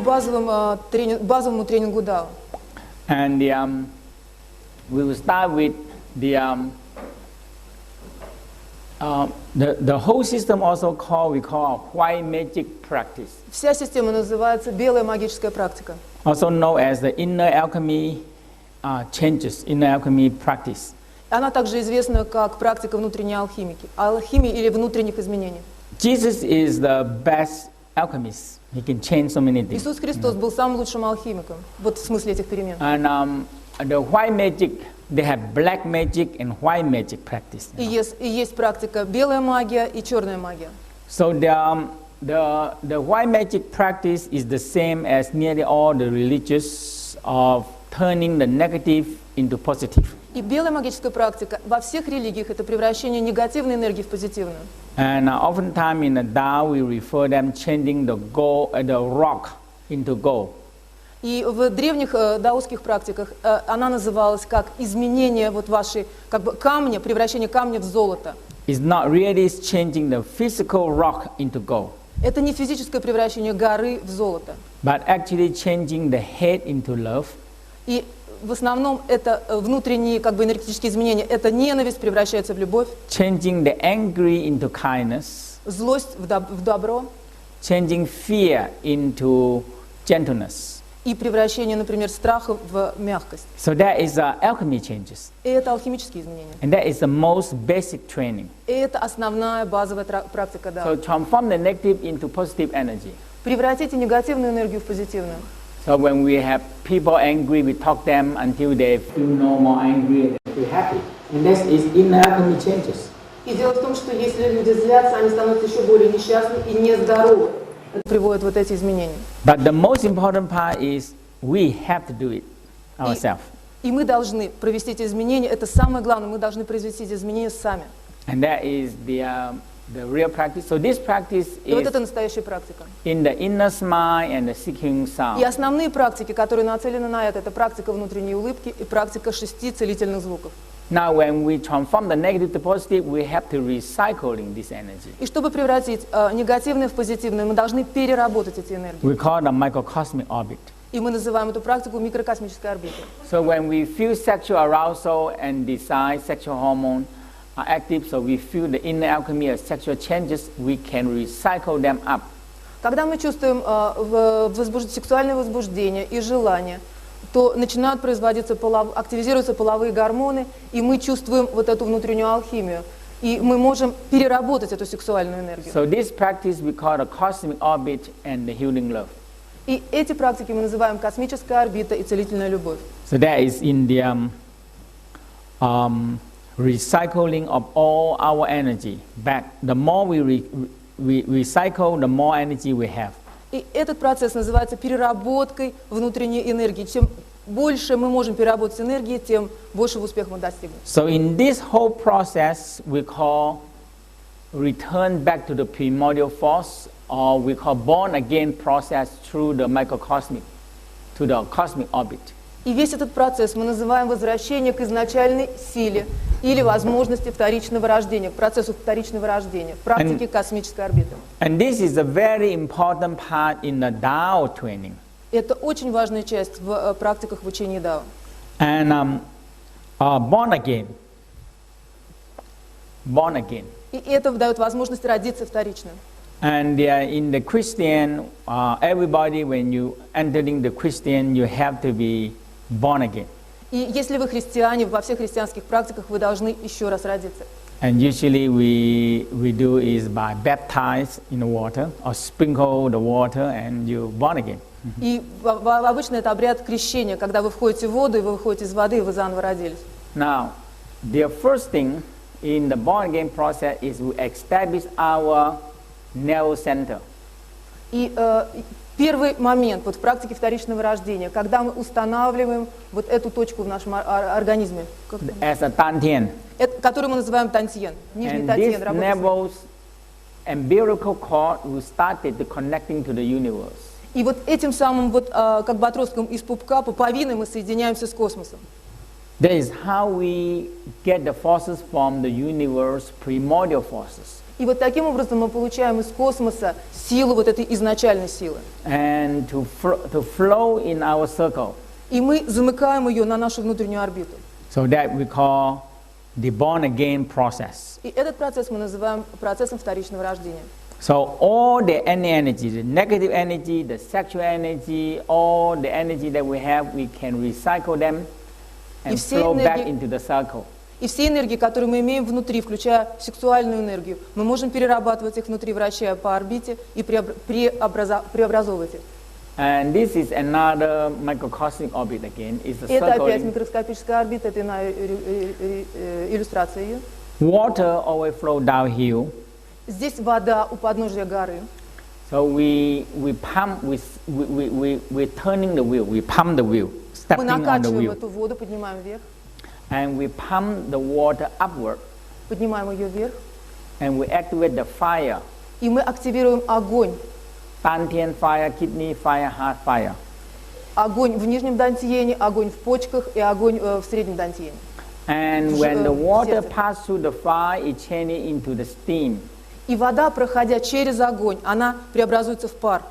базовому тренингу дао. And we will start with the whole system also we call white magic practice. Вся система называется белая магическая практика. Also known as the inner alchemy changes, inner alchemy practice. Она также известна как практика внутренней алхимии или внутренних изменений. Jesus is the best alchemist. He can change so many things. Иисус Христос был самым лучшим алхимиком, вот в смысле этих перемен. And the white magic, they have black magic and white magic practice. И есть практика белая магия и черная магия. So the white magic practice is the same as nearly all the religious of turning the negative into positive. И белая магическая практика во всех религиях это превращение негативной энергии в позитивную. And oftentimes in the Tao we refer them changing the gold, the rock into gold. И в древних даосских практиках она называлась как изменение вот вашей как бы камня, превращение камня в золото. It's not really changing the physical rock into gold. Это не физическое превращение горы в золото. But actually changing the hate into love. И в основном это внутренние как бы энергетические изменения. Это ненависть превращается в любовь. Changing the angry into kindness. Злость в добро. Changing fear into gentleness. И превращение, например, страха в мягкость. So that is alchemy changes. И это алхимические изменения. And that is the most basic training. И это основная базовая практика дао. So transform the negative into positive energy. Превратите негативную энергию в позитивную. So when we have people angry, we talk them until they feel no more angry and they feel happy. And that is inner alchemy changes. И дело в том, что если люди злятся, они становятся еще более несчастны и нездоровы. Это приводит вот эти изменения. But the most important part is we have to do it ourselves. И мы должны провести эти изменения. Это самое главное. Мы должны произвести эти изменения сами. And that is the real practice. So this practice И вот is это настоящая практика. in the inner smile and the seeking sound. И основные практики, которые нацелены на это практика внутренней улыбки и практика 6 целительных звуков. Now when we transform the negative to positive, we have to recycling this energy. И чтобы превратить негативное в позитивное, мы должны переработать эти энергии. We call it a microcosmic orbit. И мы называем эту практику микрокосмической орбитой. So when we feel sexual arousal and desire, sexual hormone are active, so we feel the inner alchemy of sexual changes, we can recycle them up. Когда мы чувствуем сексуальное возбуждение и желание, то начинают активизируются половые гормоны, и мы чувствуем вот эту внутреннюю алхимию. И мы можем переработать эту сексуальную энергию. So this practice we call the cosmic orbit and the healing love. И эти практики мы называем космическая орбита и целительная любовь. So that is in the recycling of all our energy back. The more we recycle, the more energy we have. И этот процесс называется переработкой внутренней энергии. Чем больше мы можем переработать энергии, тем большего успеха мы достигнем. So in this whole process, we call return back to the primordial force, or we call born again process through the microcosmic, to the cosmic orbit. И весь этот процесс мы называем возвращение к изначальной силе или возможности вторичного рождения, к процессу вторичного рождения, в практике космической орбиты. And this is a very important part in the Tao training. Это очень важная часть в практиках в учении дао. And born again. И это дает возможность родиться вторично. And in the Christian, everybody, when you entering the Christian, you have to be born again. И если вы христиане, во всех христианских практиках вы должны еще раз родиться. And usually we do is by baptize in the water or sprinkle the water and you born again. И обычно это обряд крещения, когда вы входите в воду, и вы выходите из воды, и вы заново родились. Now, the first thing in the born again process is we establish our nerve center. И первый момент вот в практике вторичного рождения, когда мы устанавливаем вот эту точку в нашем организме, As a Tantien. которую мы называем тантьен, нижний And тантьен. this работает. nerve umbilical cord will start to connecting to the universe. И вот этим самым вот как бы отростком из пупка, пуповины мы соединяемся с космосом. That is how we get the forces from the universe, primordial forces. И вот таким образом мы получаем из космоса силу вот этой изначальной силы. and to flow in our circle. И мы замыкаем ее на нашу внутреннюю орбиту. So that we call the born again process. И этот процесс мы называем процессом вторичного рождения. So all the any energy, the negative energy, the sexual energy, all the energy that we have, we can recycle them and flow back into the circle. И все энергии, которые мы имеем внутри, включая сексуальную энергию, мы можем перерабатывать их внутри, вращая по орбите и преобразовывать их. And this is another microcosmic orbit again. It's a Это опять circling. микроскопическая орбита, это иная иллюстрация ее. Water always flow downhill. Здесь вода у подножия горы. So we pump, we're turning the wheel, we pump the wheel, Мы stepping on the накачиваем wheel. эту воду, поднимаем вверх, And we pump the water upward. поднимаем ее вверх, And we activate the fire. и мы активируем огонь. Dantian fire, kidney fire, heart fire. Огонь в нижнем дантиене, огонь в почках и огонь в среднем дантиене. And when the water сердце. passes through the fire, it changes into the steam. И вода, проходя через огонь, она преобразуется в пар.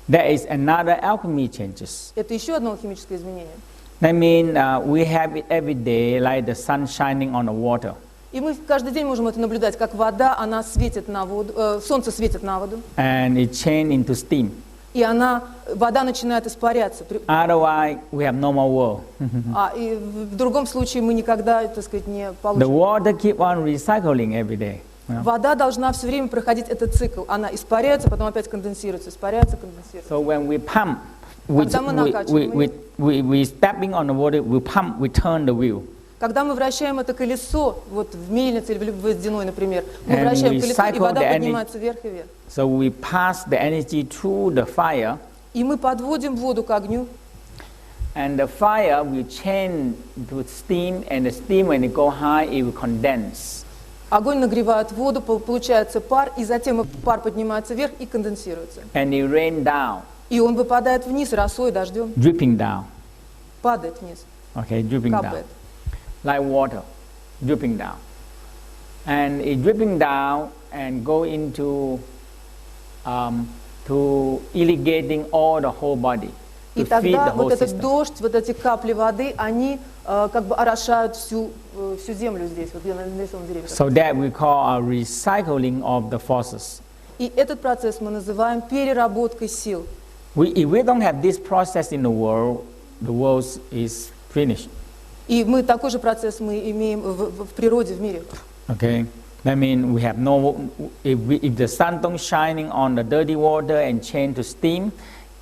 There is another alchemy changes. Это еще одно химическое изменение. That means we have it every day, like the sun shining on the water. И мы каждый день можем это наблюдать, как вода, она светит на воду, солнце светит на воду, And it changes into steam. и вода начинает испаряться. Otherwise, we have no more world. И в другом случае мы никогда, так сказать, не The получим. water keep on recycling every day. Вода должна все время проходить этот цикл. Она испаряется, потом опять конденсируется, испаряется, конденсируется. So when we pump, Когда мы накачиваем её. we stepping on the water, we pump, we turn the wheel. Когда мы вращаем это колесо, вот в мельнице или в водяной, например, мы And вращаем we колесо, и cycle вода the поднимается вверх и вверх. So we pass the energy through the fire, И мы подводим воду к огню, and the fire will change to steam, and the steam, when it go high, it will condense. огонь нагревает воду, получается пар, и затем пар поднимается вверх и конденсируется. And it rain down, И он выпадает вниз росой, дождем, dripping down. падает вниз, Okay, dripping капает. down. Like water, dripping down. And it dripping down and go into to irrigating all the whole body, И to feed the тогда whole вот этот system. дождь, вот эти капли воды, они как бы орошают всю землю здесь, вот где нарисован деревья. So that we call a recycling of the forces. И этот процесс мы называем переработкой сил. If we don't have this process in the world is finished. И такой же процесс мы имеем в природе, в мире. Okay, that means we have if the sun don't shining on the dirty water and change to steam,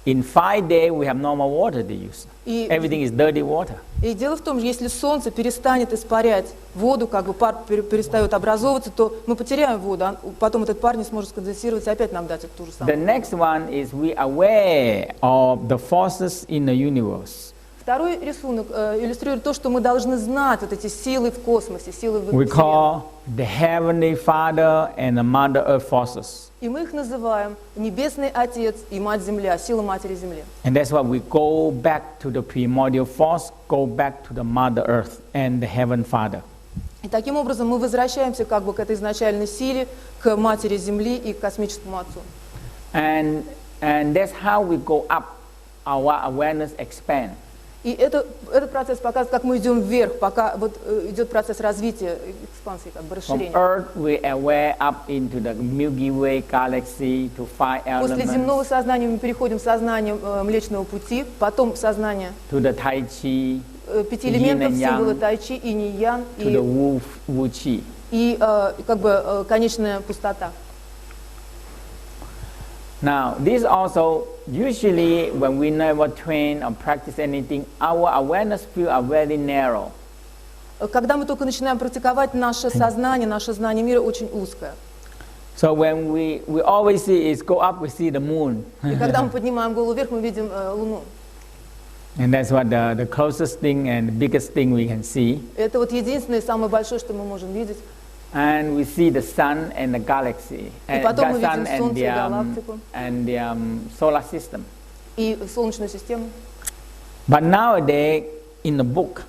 in 5 days we have no more water to use. Everything is dirty water. И дело в том, что если солнце перестанет испарять воду, как бы пар перестает образовываться, то мы потеряем воду, а потом этот пар не сможет сконденсироваться, и опять нам дать ту же The самую. next one is we aware of the forces in the universe. Второй рисунок иллюстрирует то, что мы должны знать вот эти силы в космосе, силы в We Вселенной. call the Heavenly Father and the Mother Earth forces. И мы их называем Небесный Отец и Мать Земля, сила Матери Земли. And that's why we go back to the primordial force, go back to the Mother Earth and the Heaven Father. И таким образом мы возвращаемся как бы к этой изначальной силе, к Матери Земли и к космическому Отцу. And that's how we go up, our awareness expand. И этот процесс показывает, как мы идем вверх, пока вот идет процесс развития, экспансии, как бы From расширения. Earth, we aware up into the Milky Way galaxy to 5 После elements, земного сознания мы переходим в сознание Млечного Пути, потом в сознание to the Tai Chi, 5 элементов, Yin and Yang, символы Тайчи, Инь и Ян, to the Wu Chi. и как бы конечная пустота. Now, this also, usually when we never train or practice anything, our awareness field are very narrow. Когда мы только начинаем практиковать, наше сознание, наше знание мира очень узкое. So when we always see is go up, we see the moon. И когда мы поднимаем голову вверх, мы видим Луну. And that's what the closest thing and the biggest thing we can see. Это вот единственное и самое большое, что мы можем видеть. And we see the sun and the galaxy, И and потом мы the sun видим Солнце и галактику, and the solar system. и Солнечную систему. But nowadays, in the book,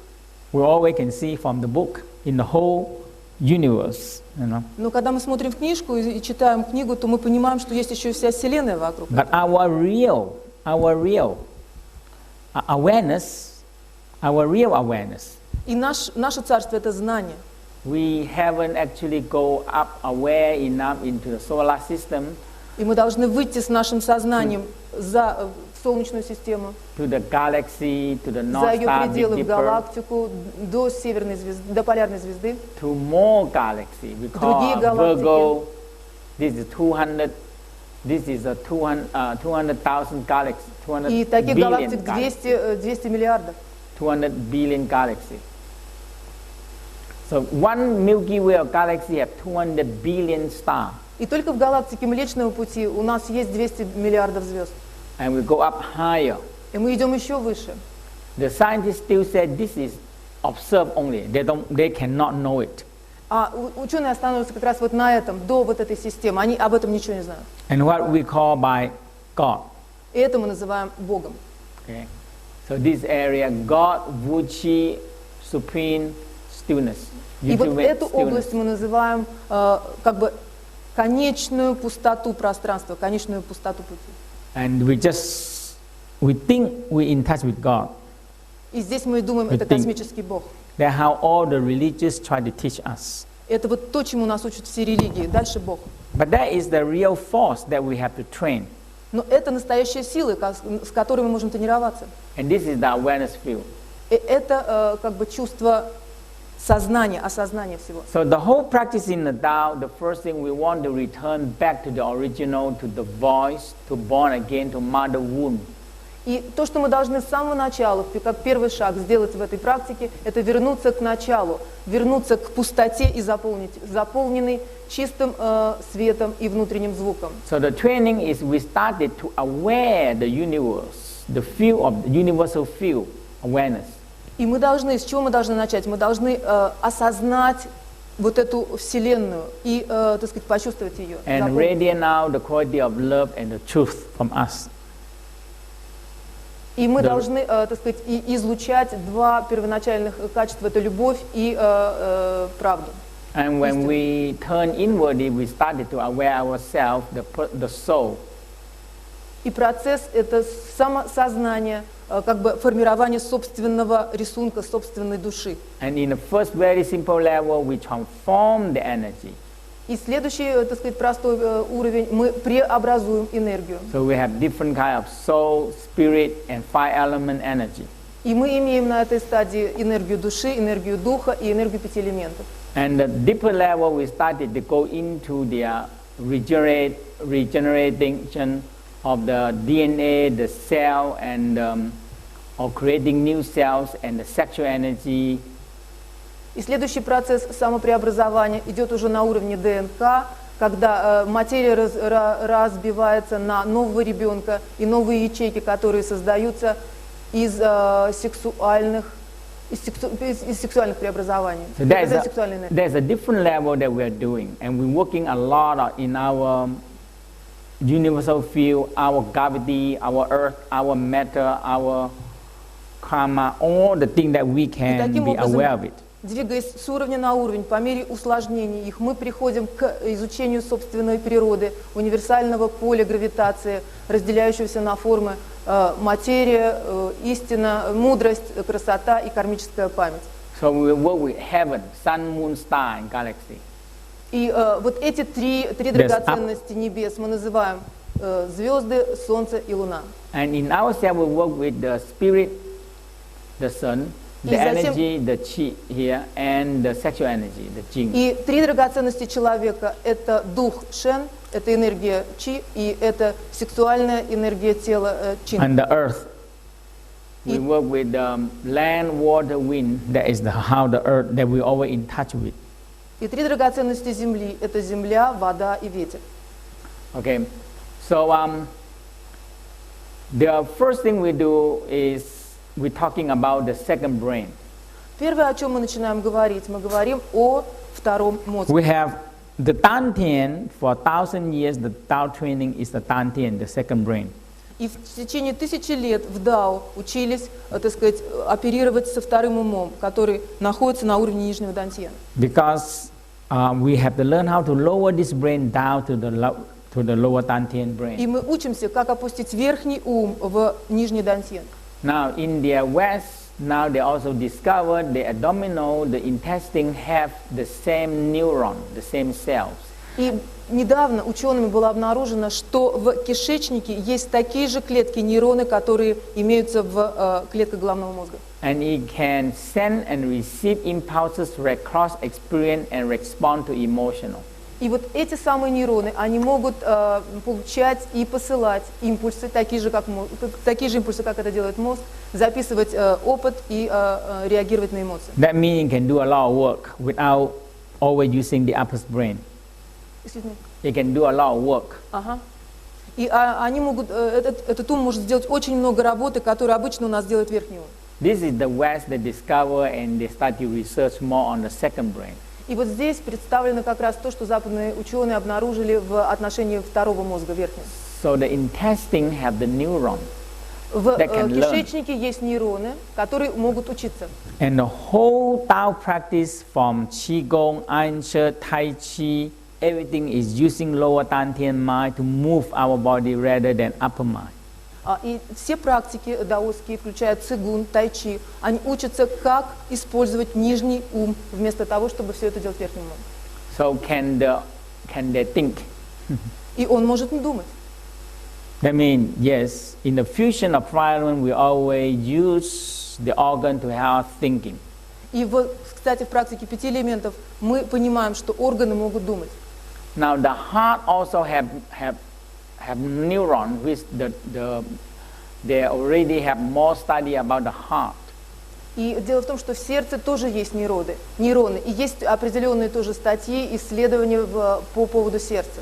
we always can see from the book, in the whole universe, you know. Но когда мы смотрим в книжку и читаем книгу, то мы понимаем, что есть еще и вся Вселенная вокруг. But our real awareness, our real awareness, И наше царство — это знание. we haven't actually go up aware enough into the solar system И мы должны выйти с нашим сознанием за Солнечную систему, to the galaxy, to the за North ее Star, Big пределы в Dipper, галактику, до северной звезды, до полярной звезды. to more galaxy. We Другие call галактики. Virgo. This is 200. This is a 200,000 galaxies. 200 И таких billion галактик galaxies. 200 миллиардов. 200 billion galaxies. So one Milky Way of galaxy have 200 billion stars. И только в галактике Млечного Пути у нас есть 200 миллиардов звезд. And we go up higher. И мы идем еще выше. The scientists still say this is observed only. They cannot know it. А ученые останавливаются как раз вот на этом, до вот этой системы. Они об этом ничего не знают. And what we call by God. И это мы называем Богом. Okay. So this area, God, Vuchi, Supreme Stillness. И вот Ultimate эту stillness. область мы называем как бы конечную пустоту пространства, конечную пустоту пути. And we think we're in touch with God. И здесь мы думаем, это космический Бог. That's how all the religions try to teach us. Это вот то, чему нас учат все религии. Дальше Бог. But that is the real force that we have to train. Но это настоящая сила, с которой мы можем тренироваться. And this is the awareness field. И это как бы чувство сознания, осознания всего. So the whole practice in the Tao, the first thing we want to return back to the original, to the voice, to born again, to mother womb. И то, что мы должны с самого начала, как первый шаг сделать в этой практике, это вернуться к началу, вернуться к пустоте и заполненной чистым светом и внутренним звуком. So the training is we started to aware the universe, the field of the universal field, awareness. И мы должны, с чего мы должны начать? Мы должны осознать вот эту Вселенную и, так сказать, почувствовать ее. And radiate out the quality of love and the truth from us. И мы должны, так сказать, излучать два первоначальных качества: это любовь и правду. And when we turn inwardly, we started to aware ourselves, the soul. И процесс — это самосознание, как бы формирование собственного рисунка, собственной души. And in the first very simple level, we transform the energy. И следующий, так сказать, простой уровень — мы преобразуем энергию. So we have different kind of soul, spirit, and five element energy. И мы имеем на этой стадии энергию души, энергию духа и энергию пяти элементов. And the deeper level, we started to go into the regeneration of the DNA, the cell, and or creating new cells and the sexual energy. И следующий процесс самопреобразования идет уже на уровне ДНК, когда материя разбивается на нового ребенка и новые ячейки, которые создаются из сексуальных преобразований. So there's a different level that we are doing, and we're working a lot in our universal field, our gravity, our earth, our matter, our karma, all the things that we can be aware of it. Двигаясь с уровня на уровень, по мере усложнения их, мы приходим к изучению собственной природы, универсального поля гравитации, разделяющегося на формы материя, истина, мудрость, красота и кармическая память. So we work with heaven, sun, moon, star, and galaxy. И вот эти три драгоценности небес мы называем звезды, солнце и луна. And in ourselves, we work with the spirit, the sun, the energy, the chi here, and the sexual energy, the jing. И три драгоценности человека — это дух шен, это энергия чи, и это сексуальная энергия тела чин. And the earth. We work with land, water, wind. That is how the earth that we always in touch with. И три драгоценности земли — это земля, вода и ветер. Okay, so the first thing we do is we're talking about the second brain. Первое, о чем мы начинаем говорить, мы говорим о втором мозге. We have the Dantian for 1,000 years. The Tao training is the Dantian, the second brain. И в течение 1000 лет в Дао учились, так сказать, оперировать со вторым умом, который находится на уровне нижнего дантьена. Because we have to learn how to lower this brain down to the lower dantian brain. И мы учимся, как опустить верхний ум в нижний дантьен. Now in their West, now they also discovered the abdominal, the intestine have the same neuron, the same cells. И недавно учеными было обнаружено, что в кишечнике есть такие же клетки, нейроны, которые имеются в клетках головного мозга. And it can send and receive impulses, cross experience and respond to emotional. И вот эти самые нейроны, они могут получать и посылать импульсы, такие же импульсы, как это делает мозг, записывать опыт и реагировать на эмоции. That means it can do a lot of work without always using the upper brain. It can do a lot of work. Ага. И они могут, этот ум может сделать очень много работы, которую обычно у нас делает верхний ум. This is the West they discover and they start to research more on the second brain. И вот здесь представлено как раз то, что западные ученые обнаружили в отношении второго мозга, верхнего. So the intestine have the neuron. В That can кишечнике есть нейроны, которые могут учиться. And the whole Tao practice from Qigong, Anshi, Tai Chi, everything is using lower dantian mind to move our body rather than upper mind. И все практики даосские, включая цигун, тайчи, они учатся, как использовать нижний ум, вместо того, чтобы все это делать верхним умом. So can they think? И он может не думать. That means, yes, in the fusion of environment, we always use the organ to help thinking. И, кстати, в практике 5 элементов мы понимаем, что органы могут думать. Now the heart also have neuron, which they already have more study about the heart. И дело в том, что в сердце тоже есть нейроны, и есть определенные тоже статьи, исследования по поводу сердца.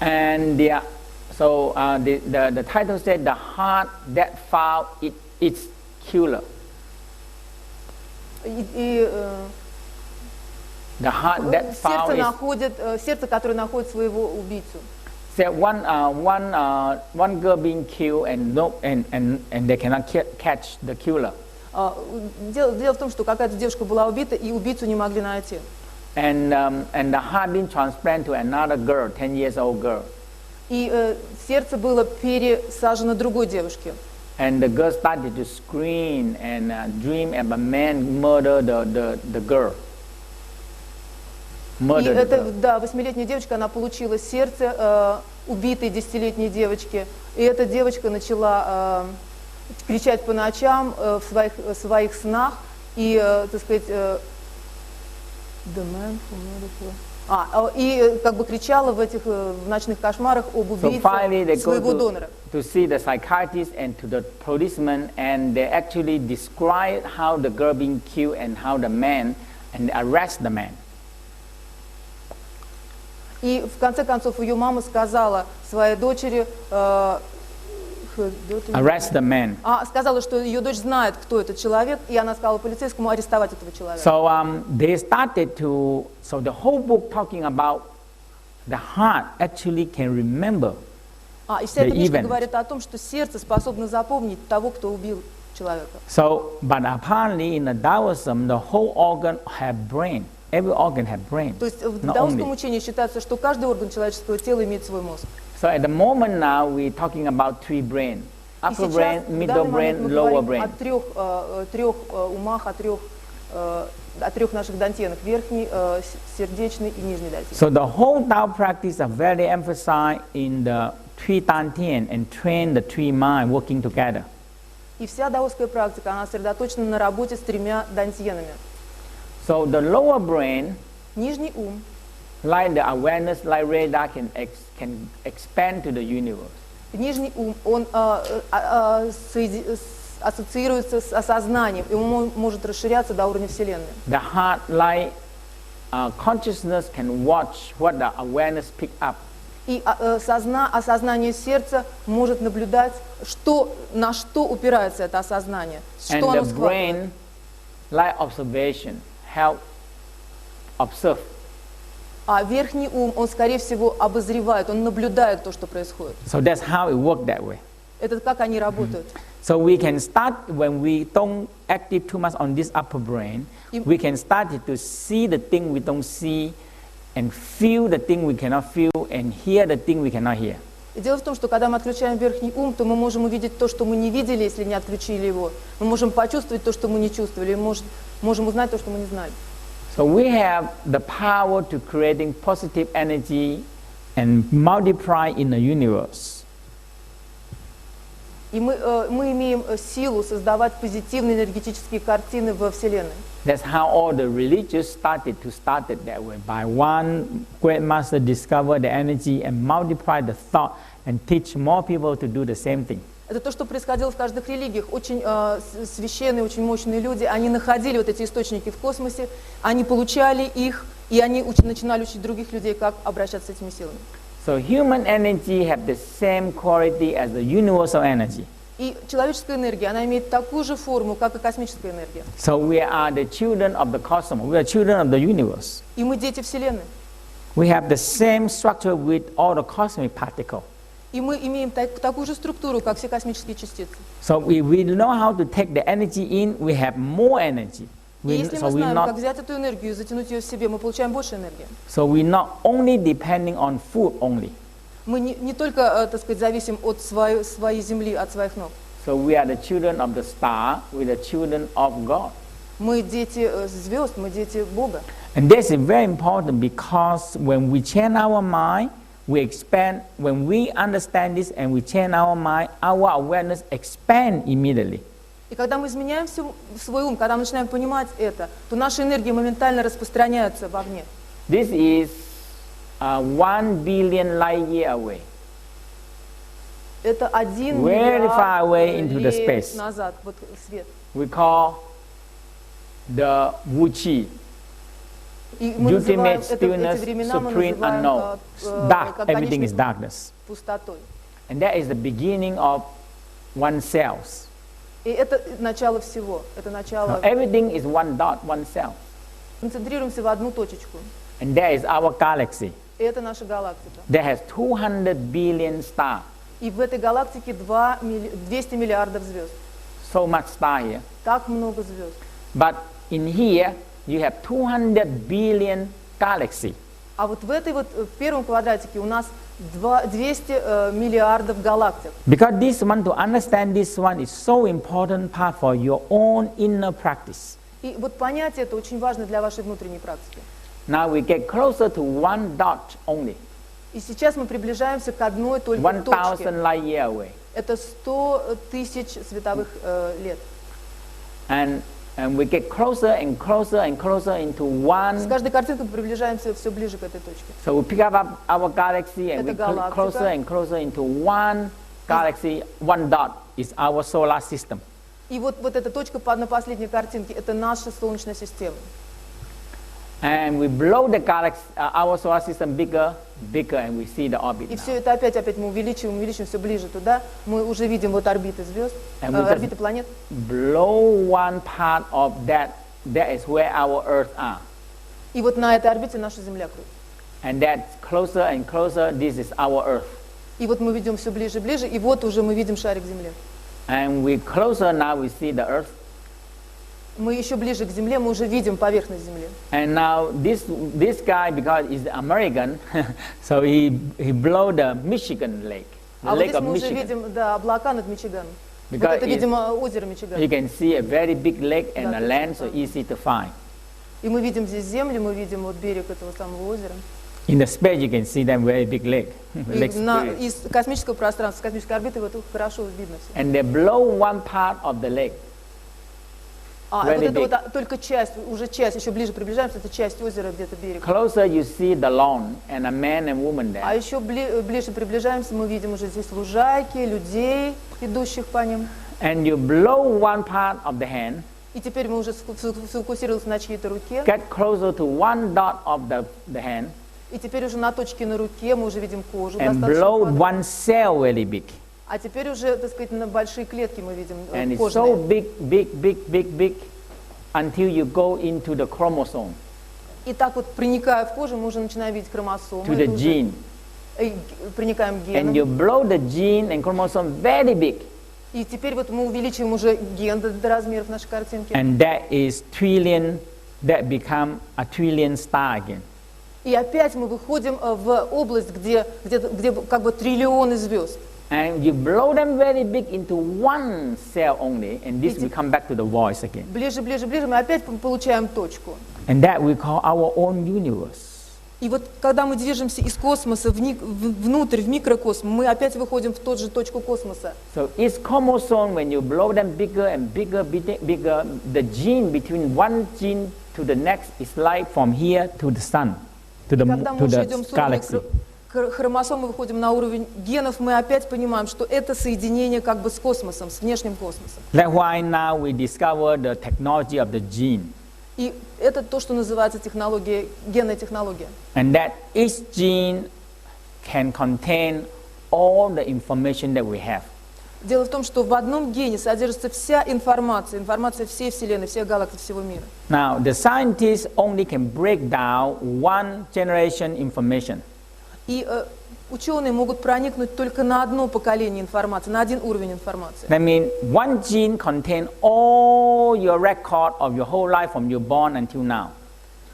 And the title said the heart that found its killer. The heart that found сердце, которое находит своего убийцу. Said one girl being killed and they cannot catch the killer. Дело в том, что какая-то девушка была убита, и убийцу не могли найти. And the heart being transplanted to another girl, 10 years old girl. И сердце было пересажено другой девушке. And the girl started to scream and dream of a man murder the girl. И это, да, 8-летняя девочка, она получила сердце убитой 10-летней девочки. И эта девочка начала кричать по ночам в своих снах и, так сказать, и как бы кричала в ночных кошмарах об убийце своего донора. To see the psychiatrist and to the policeman, and they actually describe how the girl being killed and how the man, and they arrest the man. И в конце концов ее мама сказала своей дочери, arrest the man. Сказала, что ее дочь знает, кто этот человек, и она сказала полицейскому арестовать этого человека. So they started to, so the whole book talking about the heart actually can remember. И вся эта книжка говорит о том, что сердце способно запомнить того, кто убил человека. So, but apparently in the Taoism, the whole organ have brain. Every organ have brain. То есть в даосском учении считается, что каждый орган человеческого тела имеет свой мозг. So at the moment now we're talking about 3 brain: upper brain, middle brain, lower brain. О трех умах, о трех наших дантьенах: верхний, сердечный и нижний дантьен. So the whole Tao practice are very emphasized in the 3 dantien and train the 3 mind working together. И вся даосская практика, она сосредоточена на работе с 3 дантьенами. So the lower brain, нижний ум, like the awareness, like radar, can expand to the universe. Нижний ум, он ассоциируется с осознанием, и он может расширяться до уровня Вселенной. The heart, like consciousness, can watch what the awareness pick up. И осознание сердца может наблюдать, на что упирается это осознание, что оно схватывает. And the brain, like observation, help observe. А верхний ум, он, скорее всего, обозревает, он наблюдает то, что происходит. So that's how it works that way. Это как они работают. So we can start when we don't active too much on this upper brain. We can start to see the thing we don't see, and feel the thing we cannot feel and hear the thing we cannot hear. И дело в том, что когда мы отключаем верхний ум, то мы можем увидеть то, что мы не видели, если не отключили его. Мы можем почувствовать то, что мы не чувствовали, и можем узнать то, что мы не знали. So we have the power to creating positive energy and multiply in the universe. И мы имеем силу создавать позитивные энергетические картины во Вселенной. That's how all the religions started that way. By one great master discovered the energy and multiplied the thought and teach more people to do the same thing. Это то, что происходило в каждых религиях. Очень священные, очень мощные люди, они находили вот эти источники в космосе, они получали их, и они начинали учить других людей, как обращаться с этими силами. So human energy have the same quality as the universal energy. И человеческая энергия, она имеет такую же форму, как и космическая энергия. So we are the children of the cosmos. We are children of the universe. И мы дети Вселенной. We have the same structure with all the cosmic particles. И мы имеем такую же структуру, как все космические частицы. So if we know how to take the energy in, we have more energy. И если мы знаем, как взять эту энергию и затянуть ее в себе, мы получаем больше энергии. So we're not only depending on food only. Мы не только, так сказать, зависим от своей земли, от своих ног. So we are the children of the star, we are the children of God. Мы дети звезд, мы дети Бога. And this is very important because when we change our mind, we expand. When we understand this and we change our mind, our awareness expands immediately. И когда мы изменяем свой ум, когда мы начинаем понимать это, то наши энергии моментально распространяются вовне. This is 1 billion light year away. Это 1 Very far away into the лет space. назад, вот свет. We call the Wuchi, И мы называем ultimate эти stillness, времена мы supreme называем unknown. Dark, как everything is конечной darkness. пустотой. And that is the beginning of oneself. И это начало всего, это начало. So everything is one dot, one cell. Концентрируемся в одну точечку. And that is our galaxy. И это наша галактика. That has 200 billion stars. И в этой галактике 200 миллиардов звезд. So much star here. Так много звезд. But in here, you have 200 billion galaxy. А вот в этой вот в первом квадратике у нас 200 миллиардов галактик. Because this one, to understand this one is so important part for your own inner practice. И вот понятие это очень важно для вашей внутренней практики. Now we get closer to one dot only. И сейчас мы приближаемся к одной только 1,000 точке. light year away. Это 100 тысяч световых лет. And we get closer and closer and closer into С one. каждой картинкой мы приближаемся все ближе к этой точке. So we pick up our galaxy and Это we галактика. closer and closer into one galaxy. One dot is our solar system. И вот эта точка на последней картинке, это наша Солнечная система. And we blow the galaxy, our solar system bigger, and we see the orbit И now. все это опять мы увеличиваем все ближе туда. Мы уже видим вот орбиты звезд, And we орбиты just планет. blow one part of that. That is where our Earth are. И вот на этой орбите наша Земля крутится. And that's closer and closer. This is our Earth. И вот мы видим все ближе и ближе, и вот уже мы видим шарик Земли. And we closer now. We see the Earth. Мы еще ближе к Земле, мы уже видим поверхность Земли. And now this guy, because he's American, so he blow the Michigan Lake, the А вот Lake здесь of мы уже Michigan. видим, да, облака над Мичиганом. Вот Because это, видимо, озеро Мичиган. You can see a very big lake and Да, a land, so easy to find. И мы видим здесь землю, мы видим вот берег этого самого озера. In the space, you can see that very big lake. Lake И Spirit. из космического пространства, с космической орбиты вот хорошо видно все. And they blow one part of the lake. А Very вот это big. вот только часть, уже часть, еще ближе приближаемся, это часть озера, где-то берег. Closer, you see the lawn and a man and woman А there. еще ближе приближаемся, мы видим уже здесь лужайки, людей, идущих по ним. And you blow one part of the hand, И теперь мы уже сфокусировались на чьей-то руке. get closer to one dot of the hand, И теперь уже на точке на руке мы уже видим кожу and достаточно blow квадратную. one cell very big. А теперь уже, так сказать, на большие клетки мы видим And it's so кожные. big, until you go into the chromosome, И так вот, проникая в кожу, мы уже начинаем видеть хромосомы. to the Это уже, gene. проникаем к And you генам. blow the gene and chromosome very big. И теперь вот мы увеличиваем уже ген до размеров нашей картинки. And that is trillion, that become a trillion star again. И И опять мы выходим в область, где как бы триллионы звезд. And you blow them very big into one cell only, and this we come back to the voice again. Ближе, ближе, ближе, мы опять получаем точку. And that we call our own universe. И вот когда мы движемся из космоса внутрь, в микрокосм, мы опять выходим в тот же точку космоса. So each chromosome, when you blow them bigger and bigger, bigger, the gene between one gene to the next is like from here to the sun, to the galaxy. Хромосомы выходим на уровень генов, мы опять понимаем, что это соединение как бы с космосом, с внешним космосом. That's why now we discover the technology of the gene. И это то, что называется технология, генная технология. And that each gene can contain all the information that we have. Дело в том, что в одном гене содержится вся информация, информация всей Вселенной, всех галактик, всего мира. Now, the scientists only can break down one generation information. И ученые могут проникнуть только на одно поколение информации, на один уровень информации. That means one gene contains all your record of your whole life from your born until now.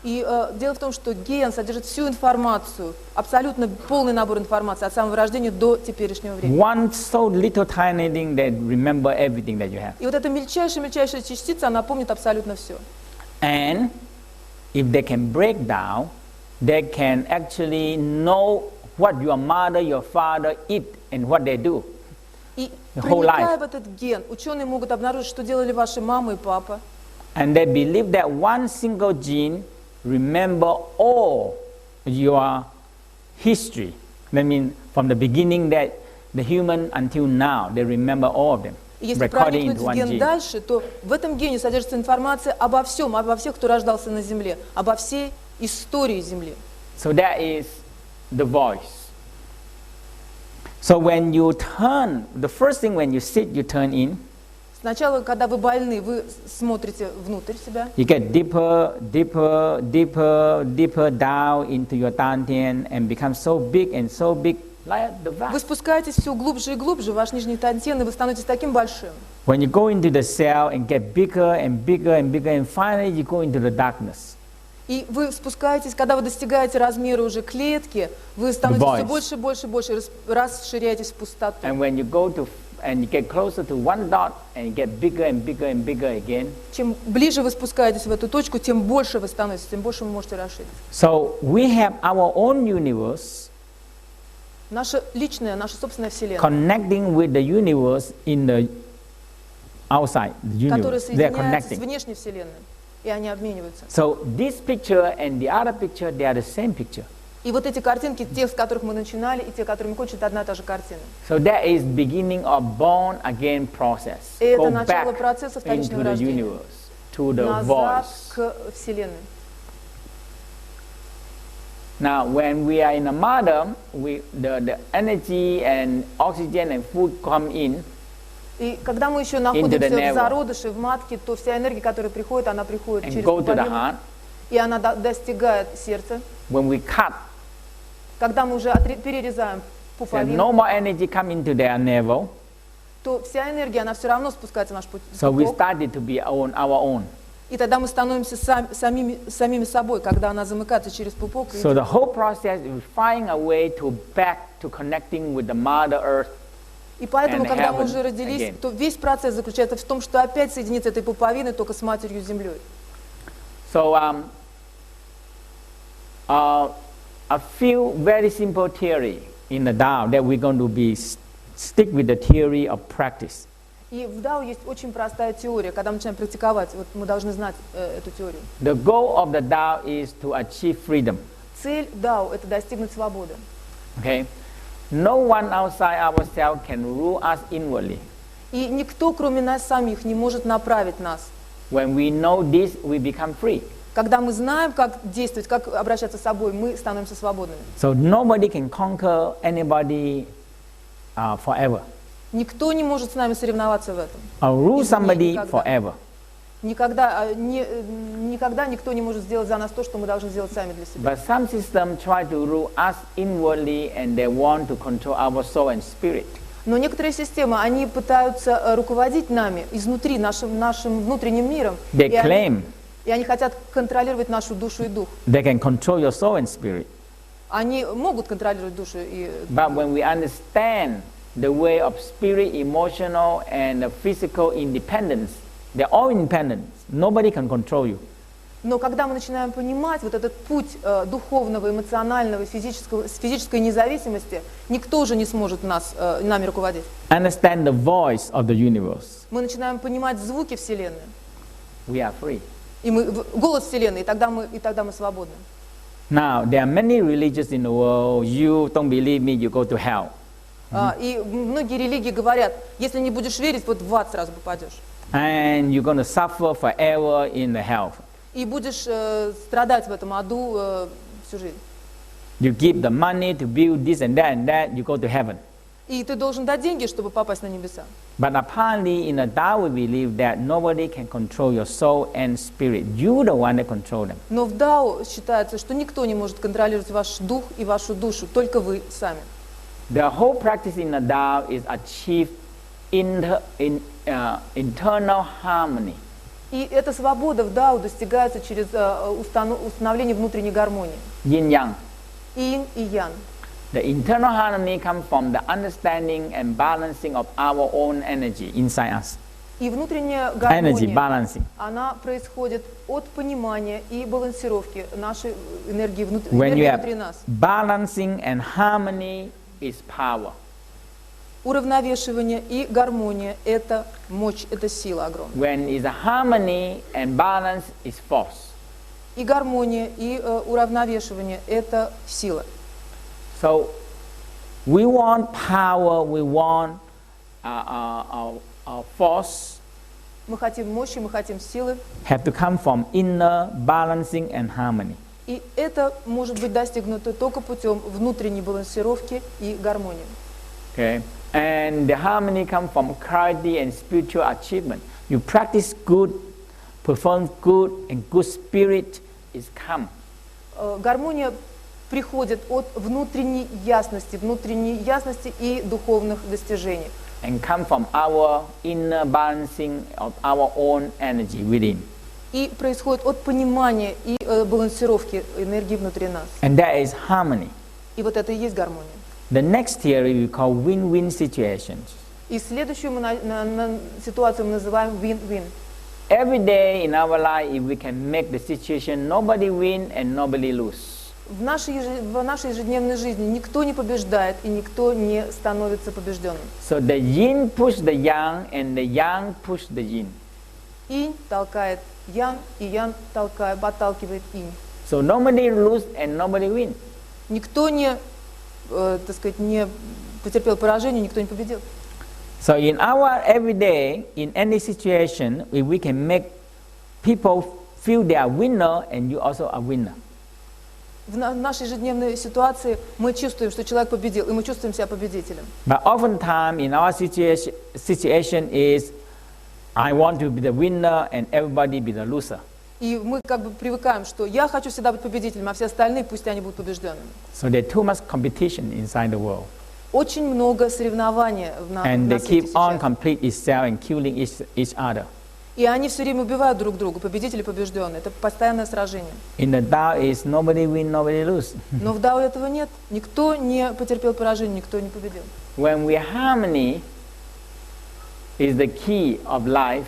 И дело в том, что ген содержит всю информацию, абсолютно полный набор информации от самого рождения до теперешнего времени. One so little tiny thing that remember everything that you have. И вот эта мельчайшая частица, она помнит абсолютно все. And if they can break down, they can actually know what your mother, your father eat and what they do. И The whole проникая life. в этот ген, ученые могут обнаружить, что делали ваши мама и папа. And they believe that one single gene remember all your history. That means from the beginning that the human until now, they remember all of them. И если Recording проникнуть into в one ген gene. дальше, то в этом гене содержится информация обо всем, обо всех, кто рождался на Земле, обо всей истории Земли. So that is the voice. So when you turn, the first thing when you sit, you turn in. Сначала, когда вы больны, вы смотрите внутрь себя, You get deeper, deeper, deeper, deeper down into your dantian and become so big like the вы vast. спускаетесь все глубже и глубже, ваш нижний тантен, и вы становитесь таким большим. When you go into the cell and get bigger and bigger and bigger, and finally you go into the darkness. И вы спускаетесь, когда вы достигаете размера уже клетки, вы становитесь voice. все больше, больше, больше, расширяетесь в пустоту. And when you go to and you get closer to one dot and you get bigger and bigger and bigger again. Чем ближе вы спускаетесь в эту точку, тем больше вы становитесь, тем больше вы можете расширить. So we have our own universe Наша личная, наша собственная Вселенная, connecting with the universe in the outside, the которая universe. They are соединяется с connecting. внешней Вселенной, и они обмениваются. So this picture and the other picture, they are the same picture. И вот эти картинки, те, с которых мы начинали, и те, которые мы кончим, это одна и та же картина. So that is beginning of born again process. И это Go начало back процесса into вторичного the рождения. universe, to the Назад voice. к Вселенной. Now, when we are in a mother, the energy and oxygen and food come in. И когда мы еще the находимся в navel. зародыше, в матке, то вся энергия, которая приходит, она приходит And через go to the пуповину, heart. и она достигает сердца. When we cut, Когда мы уже перерезаем so пуповину, no more energy come into their navel. то вся энергия, она все равно спускается в наш So we пупок. started to be our own. И тогда мы становимся самими собой, когда она замыкается через пупок. и So идет. the whole process is finding a way to back to connecting with the Mother Earth. И поэтому, and когда мы heaven уже родились, again. то весь процесс заключается в том, что опять соединиться этой пуповиной только с Матерью Землей. So a few very simple theory in the Tao that we're going to be stick with the theory of practice. И в Дао есть очень простая теория, когда мы начинаем практиковать, вот мы должны знать эту теорию. The goal of the Tao is to achieve freedom. Цель Дао – это достигнуть свободы. Okay, no one outside ourselves can rule us inwardly. И никто, кроме нас самих, не может направить нас. When we know this, we become free. Когда мы знаем, как действовать, как обращаться с собой, мы становимся свободными. So nobody can conquer anybody forever, Никто не может с нами соревноваться в этом. or rule Извне, somebody никогда. forever. Никогда никто не может сделать за нас то, что мы должны сделать сами для себя. But some systems try to rule us inwardly, and they want to control our soul and spirit. Но некоторые системы, они пытаются руководить нами изнутри, нашим внутренним миром. They И они- claim И они хотят контролировать нашу душу и дух. They can control your soul and spirit. Они могут контролировать душу и But when we understand the way of spirit, emotional, and physical independence, they're all independent. Nobody can control you. Но когда мы начинаем понимать вот этот путь духовного, эмоционального, физической независимости, никто уже не сможет нами руководить. Understand the voice of the universe. Мы начинаем понимать звуки Вселенной. We are free. И голос Вселенной, и тогда мы свободны. Now, there are many religions in the world. You don't believe me, you go to hell. И многие религии говорят, если не будешь верить, вот в ад сразу попадешь. And you're going to suffer forever in the hell. И будешь страдать в этом аду всю жизнь. You give the money to build this and that, you go to heaven. И ты должен дать деньги, чтобы попасть на небеса. But apparently in the Tao we believe that nobody can control your soul and spirit. You're the one that control them. Но в Дао считается, что никто не может контролировать ваш дух и вашу душу, только вы сами. The whole practice in the Tao is achieve internal harmony. И эта свобода в Дао достигается через установление внутренней гармонии. Yin-yang. Инь и ян. The internal harmony comes from the understanding and balancing of our own energy inside us. И внутренняя Energy гармония, balancing. она происходит от понимания и балансировки нашей энергии When you внутри have нас. balancing and harmony is power. Уравновешивание и гармония – это мощь, это сила огромная. When is a harmony and balance is force. И гармония, и уравновешивание – это сила. So we want power, we want force, Мы хотим мощи, мы хотим силы. have to come from inner balancing and harmony. И это может быть достигнуто только путем внутренней балансировки и гармонии. Okay? And the harmony comes from clarity and spiritual achievement. You practice good, perform good, and good spirit is come. Гармония приходит от внутренней ясности и духовных достижений. And come from our inner balancing of our own energy within. И происходит от понимания и балансировки энергии внутри нас. And that is harmony. И вот это и есть гармония. The next theory we call win-win situations. И следующую ситуацию мы называем win-win. Every day in our life, if we can make the situation nobody win and nobody lose. В нашей ежедневной жизни никто не побеждает и никто не становится побежденным. So the yin push the yang and the yang push the yin. Инь толкает ян, и ян подталкивает инь. So nobody lose and nobody win. Никто не потерпел поражение, никто не победил. So in our everyday, in any situation, if we can make people feel they are winner and you also are winner. В нашей ежедневной ситуации мы чувствуем, что человек победил, и мы чувствуем себя победителем. But oftentimes in our situation is, I want to be the winner and everybody be the loser. И мы как бы привыкаем, что я хочу всегда быть победителем, а все остальные пусть они будут побежденными. So there's too much competition inside the world. Очень много соревнований And на they свете keep on сейчас. complete itself and killing each other. И они все время убивают друг друга, победители и побежденные. Это постоянное сражение. In the Tao is nobody win, nobody lose. Но в Дао этого нет. Никто не потерпел поражение, никто не победил. When we harmony is the key of life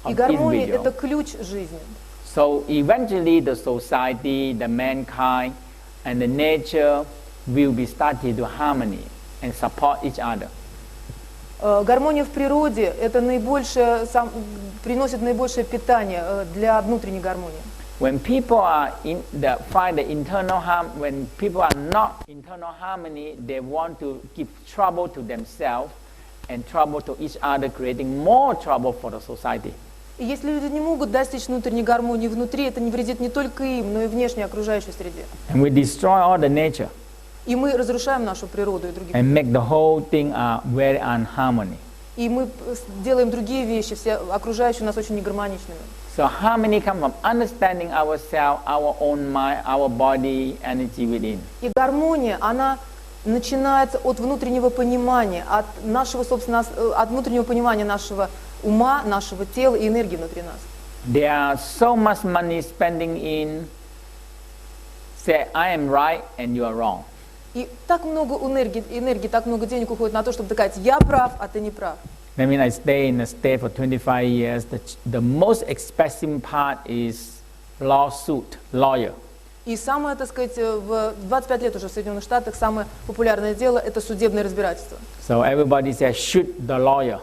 И of гармония – individual. это ключ жизни. So eventually the society, the mankind, and the nature will be started to harmony and support each other. Гармония в природе – это приносит наибольшее питание для внутренней гармонии. When people are find the internal when people are not internal harmony, they want to give trouble to themselves and trouble to each other, creating more trouble for the society. И если люди не могут достичь внутренней гармонии внутри, это не вредит не только им, но и внешней окружающей среде. And we destroy all the nature И мы разрушаем нашу природу и других. and make the whole thing very unharmony. И мы делаем другие вещи, все окружающие нас очень негармоничными. So harmony comes from understanding ourselves, our own mind, our body, energy within. И гармония, она начинается от внутреннего понимания, от внутреннего понимания нашего ума, нашего тела и энергии внутри нас. there are so much money spending in say I am right and you are wrong. И так много энергии, так много денег уходит на то, чтобы доказать, я прав, а ты не прав. I mean, I stay in the state for 25 years. The most expensive part is lawsuit, lawyer. И самое, так сказать, в 25 лет уже в Соединенных Штатах самое популярное дело – это судебное разбирательство. So everybody says, shoot the lawyer,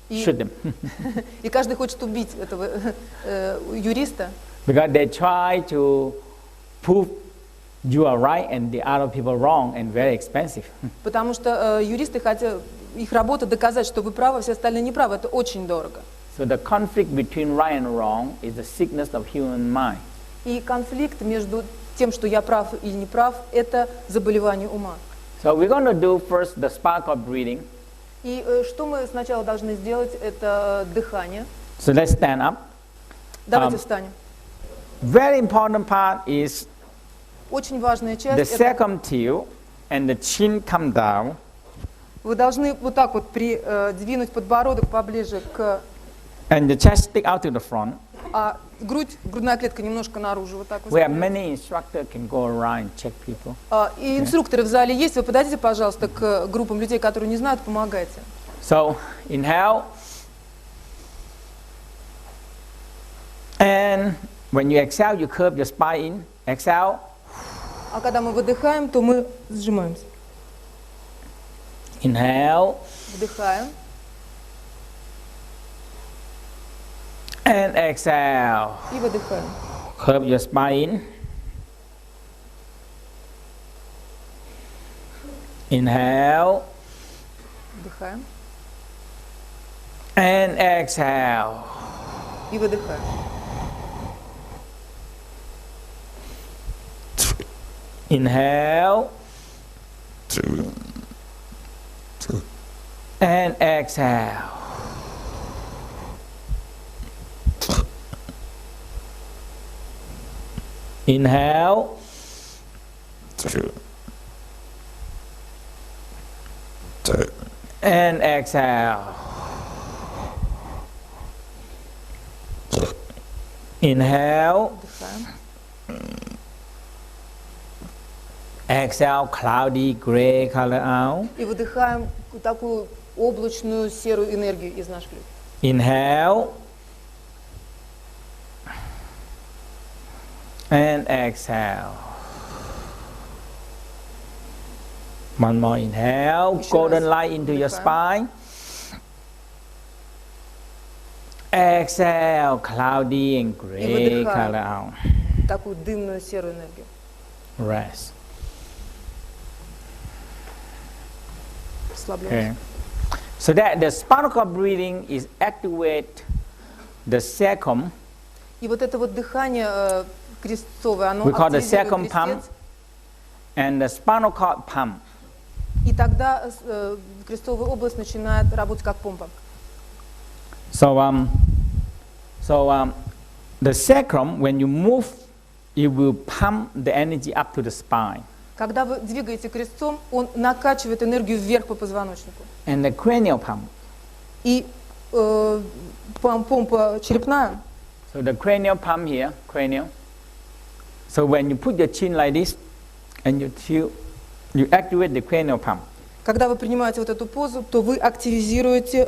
shoot him. И каждый хочет убить этого юриста. Because they try to prove you are right and the other people wrong and very expensive. Потому что юристы хотят, их работа доказать, что вы правы, а все остальные не правы. Это очень дорого. So the conflict between right and wrong is the sickness of human mind. И конфликт между тем, что я прав или не прав, это заболевание ума. So we're going to do first the spark of breathing. И что мы сначала должны сделать, это дыхание. So let's stand up. Давайте встанем. Very important part is Очень важная the часть. Это circumtile and the chin come down. вы должны вот так вот двинуть подбородок поближе к... And the chest stick out to the front. А грудная клетка немножко наружу. Вот так вот. We have many instructors can go around and check people. И инструкторы в зале есть. Вы подойдите, пожалуйста, к группам людей, которые не знают, помогайте. So inhale. And when you exhale, you curve your spine in. Exhale. А когда мы выдыхаем, то мы сжимаемся. Inhale. Вдыхаем. And exhale. И выдыхаем. Curve your spine in. Inhale. Вдыхаем. And exhale. И выдыхаем. Inhale. And exhale. Inhale. And exhale. Inhale. Вдыхаем. Exhale, cloudy gray color out. И выдыхаем такую облачную серую энергию из наших легких. Inhale. And exhale. One more inhale. Еще Golden раз light into your вдыхаем. spine. Exhale, cloudy and gray выдыхаем. color out. Такую дымную серую энергию. Rest. Расслабляемся. Okay. So that the spark of breathing is activate the sacrum. И вот это вот дыхание крестцовое, оно We call the активизирует sacrum pump крестец. and the spinal cord pump. И тогда крестцовая область начинает работать как помпа. So the sacrum, when you move, it will pump the energy up to the spine. Когда вы двигаете крестцом, он накачивает энергию вверх по позвоночнику. And the cranial pump. И помпа черепная. So the cranial pump here, cranial. So when you put your chin like this, and you activate the cranial pump. Когда вы принимаете вот эту позу, то вы активизируете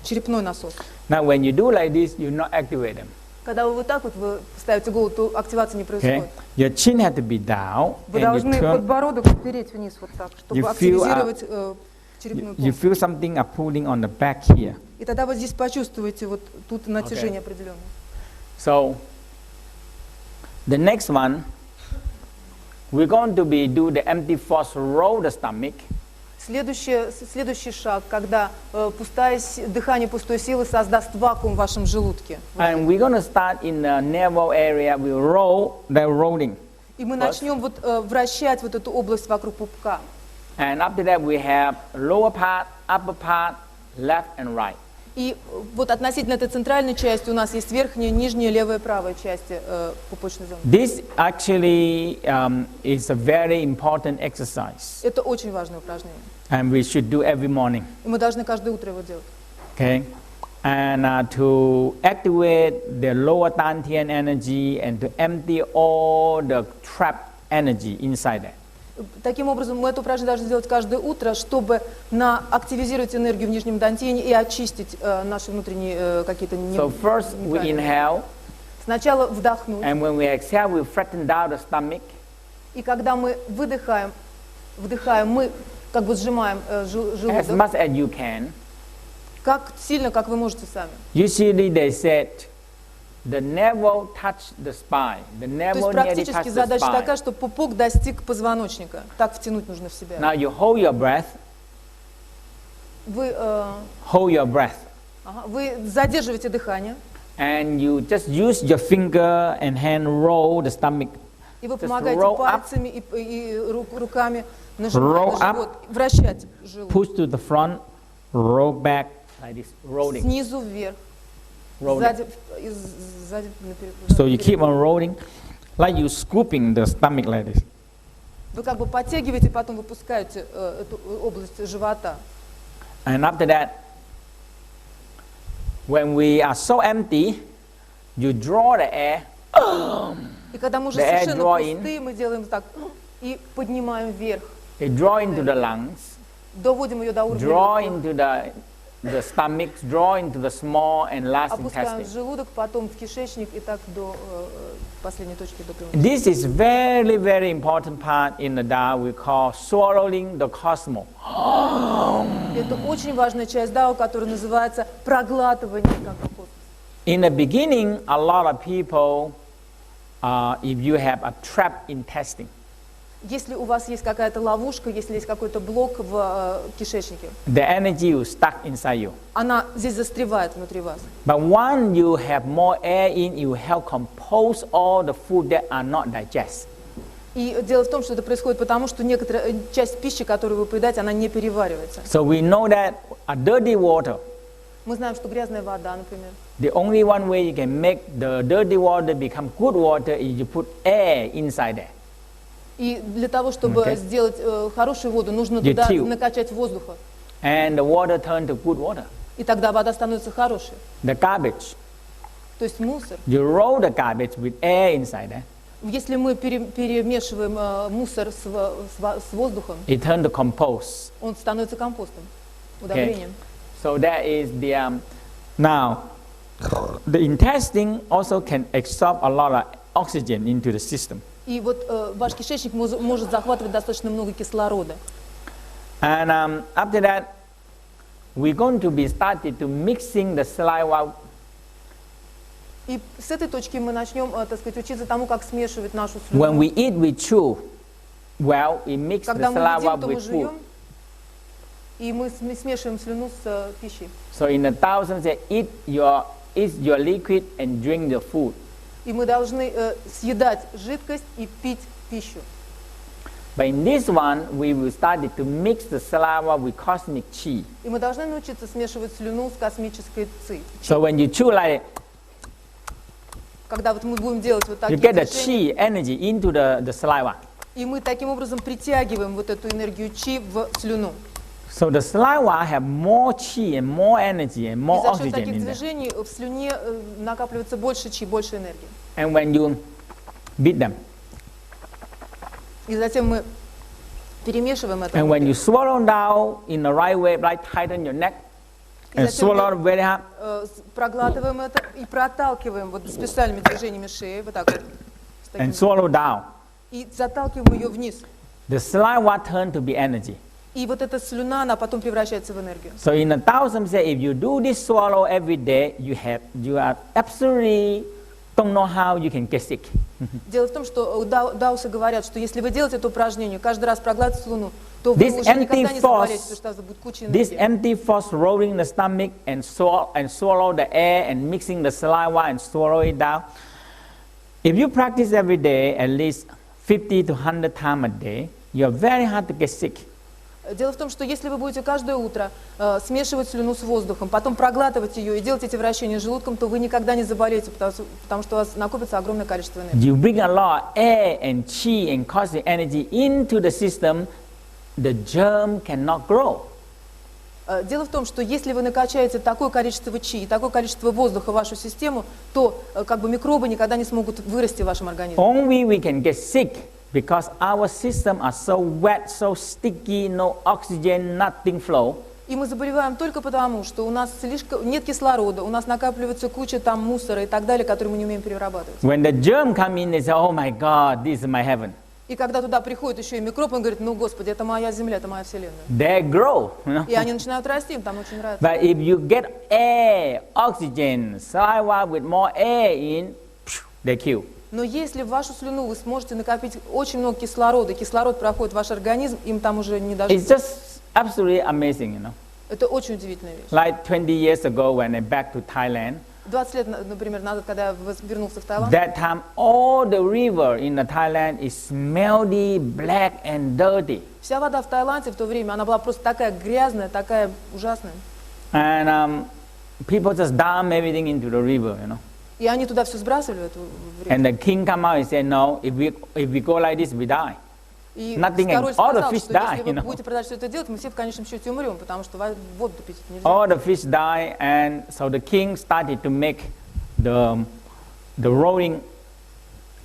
черепной насос. Now when you do like this, you not activate them. Когда вы вот так вот вы ставите голову, то активация не Okay? происходит. Your chin had to be down, Вы and you должны turn. подбородок упереть вниз вот так, чтобы You feel, активизировать черепную You помпу. feel something are pulling on the back here. И тогда вы здесь почувствуете вот тут натяжение определенное. So the next one, we're going to be do the empty force roll the stomach. Следующий шаг, когда дыхание пустой силы создаст вакуум в вашем желудке. And we're going to start in the navel area. We roll the rolling. И мы начнем вот вращать вот эту область вокруг пупка. And after that, we have lower part, upper part, left and right. И вот относительно этой центральной части у нас есть верхняя, нижняя, левая, правая части пупочной зоны. This actually is a very important exercise, Это очень важное упражнение. and we should do every morning. И мы должны каждое утро его делать. Okay, and to activate the lower dantian energy and to empty all the trapped energy inside that. Таким образом, мы это упражнение должны делать каждое утро, чтобы активизировать энергию в нижнем дантине и очистить наши внутренние какие-то So first we inhale, Сначала вдохнуть, and when we exhale, we flatten down the stomach. и когда мы вдыхаем, мы как бы сжимаем As желудок, much as you can. как сильно, как вы можете сами. Usually they said the navel touch the spine. The То navel есть nearly практически touch the задача spine. такая, чтобы пупок достиг позвоночника. Так втянуть нужно в себя. Now you hold your breath. Вы, Hold your breath. вы задерживаете дыхание, And you just use your finger and hand roll the stomach. и вы Just помогаете roll пальцами и руками нажимать Roll на живот, вращать желудок. Push to the front, roll back like this, rolling. Снизу вверх, Rolling. сзади наперед. So you keep on rolling, like you scooping the stomach like this. Вы как бы подтягиваете, потом выпускаете эту область живота. And after that, when we are so empty, you draw the air. И когда мы уже The air совершенно draw in. пустые, мы делаем так и поднимаем вверх, It draw into the lungs, доводим ее до уровня draw легких, into the stomach, draw into the small and last опускаем intestine. желудок, потом в кишечник и так до последней точки, до прямой. This is very, very important part in the Tao we call swallowing the cosmos. Это очень важная часть дао, которая называется проглатывание как космос. In the beginning, a lot of people, if you have a trap intestine, Если у вас есть какая-то ловушка, если есть какой-то блок в кишечнике, the energy will stuck inside you. она здесь застревает внутри вас. But when you have more air in, you help compose all the food that are not digested. И дело в том, что это происходит потому, что некоторая часть пищи, которую вы поедаете, она не переваривается. So we know that a dirty water, Мы знаем, что грязная вода, например, the only one way you can make the dirty water become good water is you put air inside there. и для того, чтобы Okay. сделать хорошую воду, нужно You туда tilt. накачать воздуха. And the water turn to good water. И тогда вода становится хорошей. The garbage, То есть мусор. you roll the garbage with air inside there. Если мы перемешиваем мусор с воздухом, It turn to compost. он становится компостом, удобрением. So that is the now the intestine also can absorb a lot of oxygen into the system. И вот ваш кишечник может захватывать достаточно много кислорода. And after that, we're going to be started to mixing the saliva. И с этой точки мы начнем, так сказать, учиться тому, как смешивать нашу слюну. When we eat, we chew. Well, we mix the Когда мы saliva едим, то мы with food. жуем, и мы смешиваем слюну с пищей. So in the thousands, say, eat your liquid and drink the food. И мы должны съедать жидкость и пить пищу. But in this one, we will start to mix the saliva with cosmic chi. И мы должны научиться смешивать слюну с космической ци. So when you chew like it, Когда вот мы будем делать вот you такие get the движения, chi energy into the saliva. и мы таким образом притягиваем вот эту энергию чи в слюну. So the saliva have more chi and more energy and И more за счет oxygen таких in there. движений в слюне накапливается больше чи, больше энергии. And when you beat them, И затем мы перемешиваем это. and when you swallow down in the right way, like tighten your neck, И and затем swallow мы very hard, проглатываем это и проталкиваем вот специальными движениями шеи, вот так вот. с таким. and swallow down. И заталкиваем ее вниз. The saliva turn to be energy. И вот эта слюна, она потом превращается в энергию. So in the Taoism say, if you do this swallow every day, you are absolutely don't know how you can get sick. Дело в том, что даосы говорят, что если вы делаете это упражнение, каждый раз проглатывать слюну, то вы This уже никогда не empty заболеете, force- потому что у вас будет куча This энергии. empty force rolling the stomach and swallow the air and mixing the saliva and swallow it down. If you practice every day, at least 50 to 100 times a day, you're very hard to get sick. Дело в том, что если вы будете каждое утро смешивать слюну с воздухом, потом проглатывать ее и делать эти вращения желудком, то вы никогда не заболеете, потому что у вас накопится огромное количество энергии. You bring a lot of air and chi and cosmic energy into the system, the germ cannot grow. Дело в том, что если вы накачаете такое количество чи и такое количество воздуха в вашу систему, то как бы микробы никогда не смогут вырасти в вашем организме. Only we can get sick because our system are so wet, so sticky, no oxygen, nothing flow. И мы заболеваем только потому, что у нас слишком нет кислорода, у нас накапливается куча там мусора и так далее, который мы не умеем перерабатывать. When the germ come in, they say, "Oh my God, this is my heaven." И когда туда приходит еще и микроб, он говорит: ну, Господи, это моя земля, это моя вселенная. They grow, you know. И они начинают расти, им там очень нравится. But if you get air, oxygen, saliva with more air in, they kill. Но если в вашу слюну вы сможете накопить очень много кислорода, и кислород проходит в ваш организм, им там уже не It's дождь. just absolutely amazing, you know. Это очень удивительная вещь. Like 20 years ago when I back to Thailand, 20 лет, например, назад, когда я вернулся в Таиланд, that time all the river in the Thailand is smelly, black and dirty. вся вода в Таиланде в то время, она была просто такая грязная, такая ужасная. And people just dump everything into the river, you know. И они туда все сбрасывали, в эту в реку. And the king come out and said, no, if we go like this, we die. И nothing король and all the сказал, fish что die, если you вы know. будете продолжать все это делать, мы все в конечном счете умрем, потому что воду пить нельзя. All the fish die, and so the king started to make the rolling,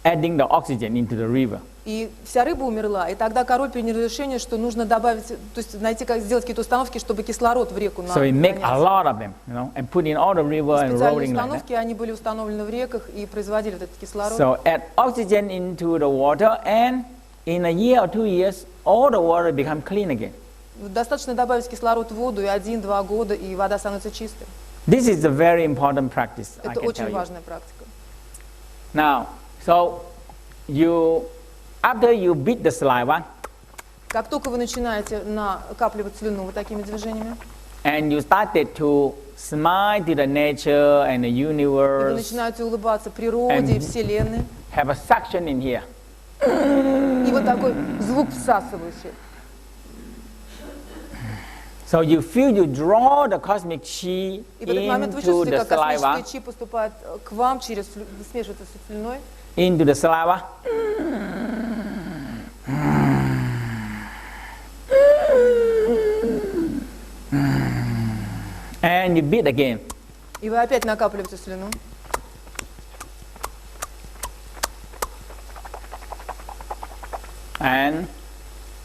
adding the oxygen into the river. И вся рыба умерла, и тогда король принял решение, что нужно добавить, то есть найти, как сделать какие-то установки, чтобы кислород в реку So he make a нагоняться. lot of them, you know, and put in all the river and Специальные rolling like that. установки, они были установлены в реках и производили вот этот кислород. So add oxygen into the water, and in a year or 2 years, all the water become clean again. Достаточно добавить кислород в воду, и 1-2 года, и вода становится чистой. This is a very important practice, I Это can tell очень you. важная практика. Now, so after you beat the saliva, Как только вы начинаете накапливать слюну вот такими движениями, and you started to smile to the nature and the и вы universe, начинаете улыбаться природе, And- вселенной, have a suction in here. и вот такой звук всасывающий. So you feel you draw the cosmic chi И в этот момент вы into чувствуете, the как saliva, космический чи поступает к вам, смешивается с слюной, into the saliva. And you beat again. и вы опять накапливаете слюну. And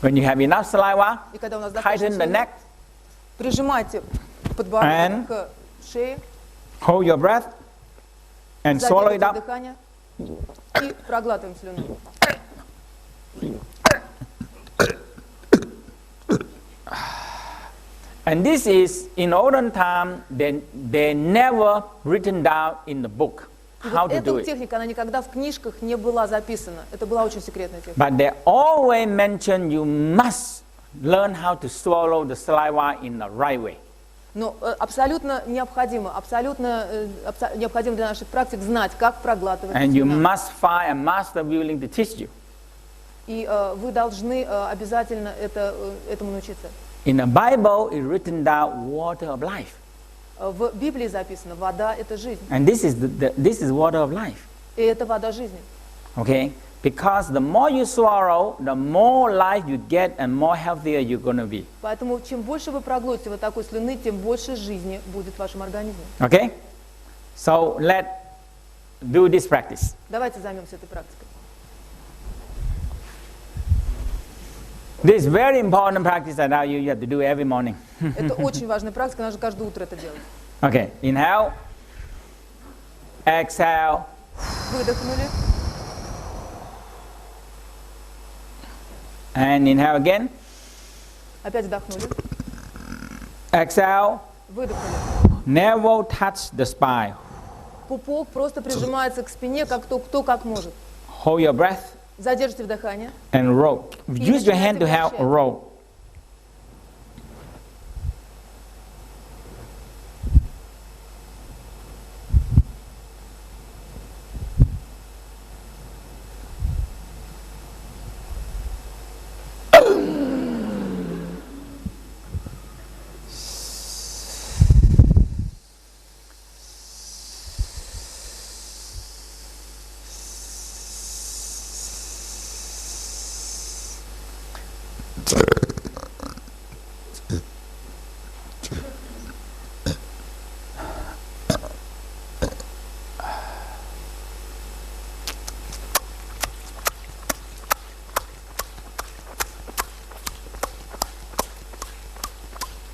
when you have enough saliva, И когда у нас достаточно tighten the слюны, neck, прижимайте подбородок And- к шее, hold your breath, and swallow it задержите up. дыхание и проглатываем слюну. And this is, in olden time, they never written down in the book И how вот to do эта it. техника, она никогда в книжках не была записана. Это была очень секретная техника. But they always mention you must learn how to swallow the saliva in the right way. Но абсолютно необходимо для наших практик знать, как проглатывать And you слюна. must find a master willing to teach you. И вы должны обязательно этому научиться. In the Bible, it's written down water of life. В Библии записано: вода – это жизнь. And this is water of life. И это вода жизни. Okay? Because the more you swallow, the more life you get and more healthier you're going to be. Поэтому чем больше вы проглотите вот такой слюны, тем больше жизни будет в вашем организме. Okay? So let's do this practice. Давайте займемся этой практикой. This is very important practice that you have to do every morning. Это очень важная практика, нужно каждое утро это делать. Okay, inhale, exhale, Выдохнули, and inhale again, опять вдохнули, exhale, выдохнули. never touch the spine. Пупок просто прижимается к спине, как кто как может. Hold your breath Задержите дыхание. and roll. Use your hand to help roll.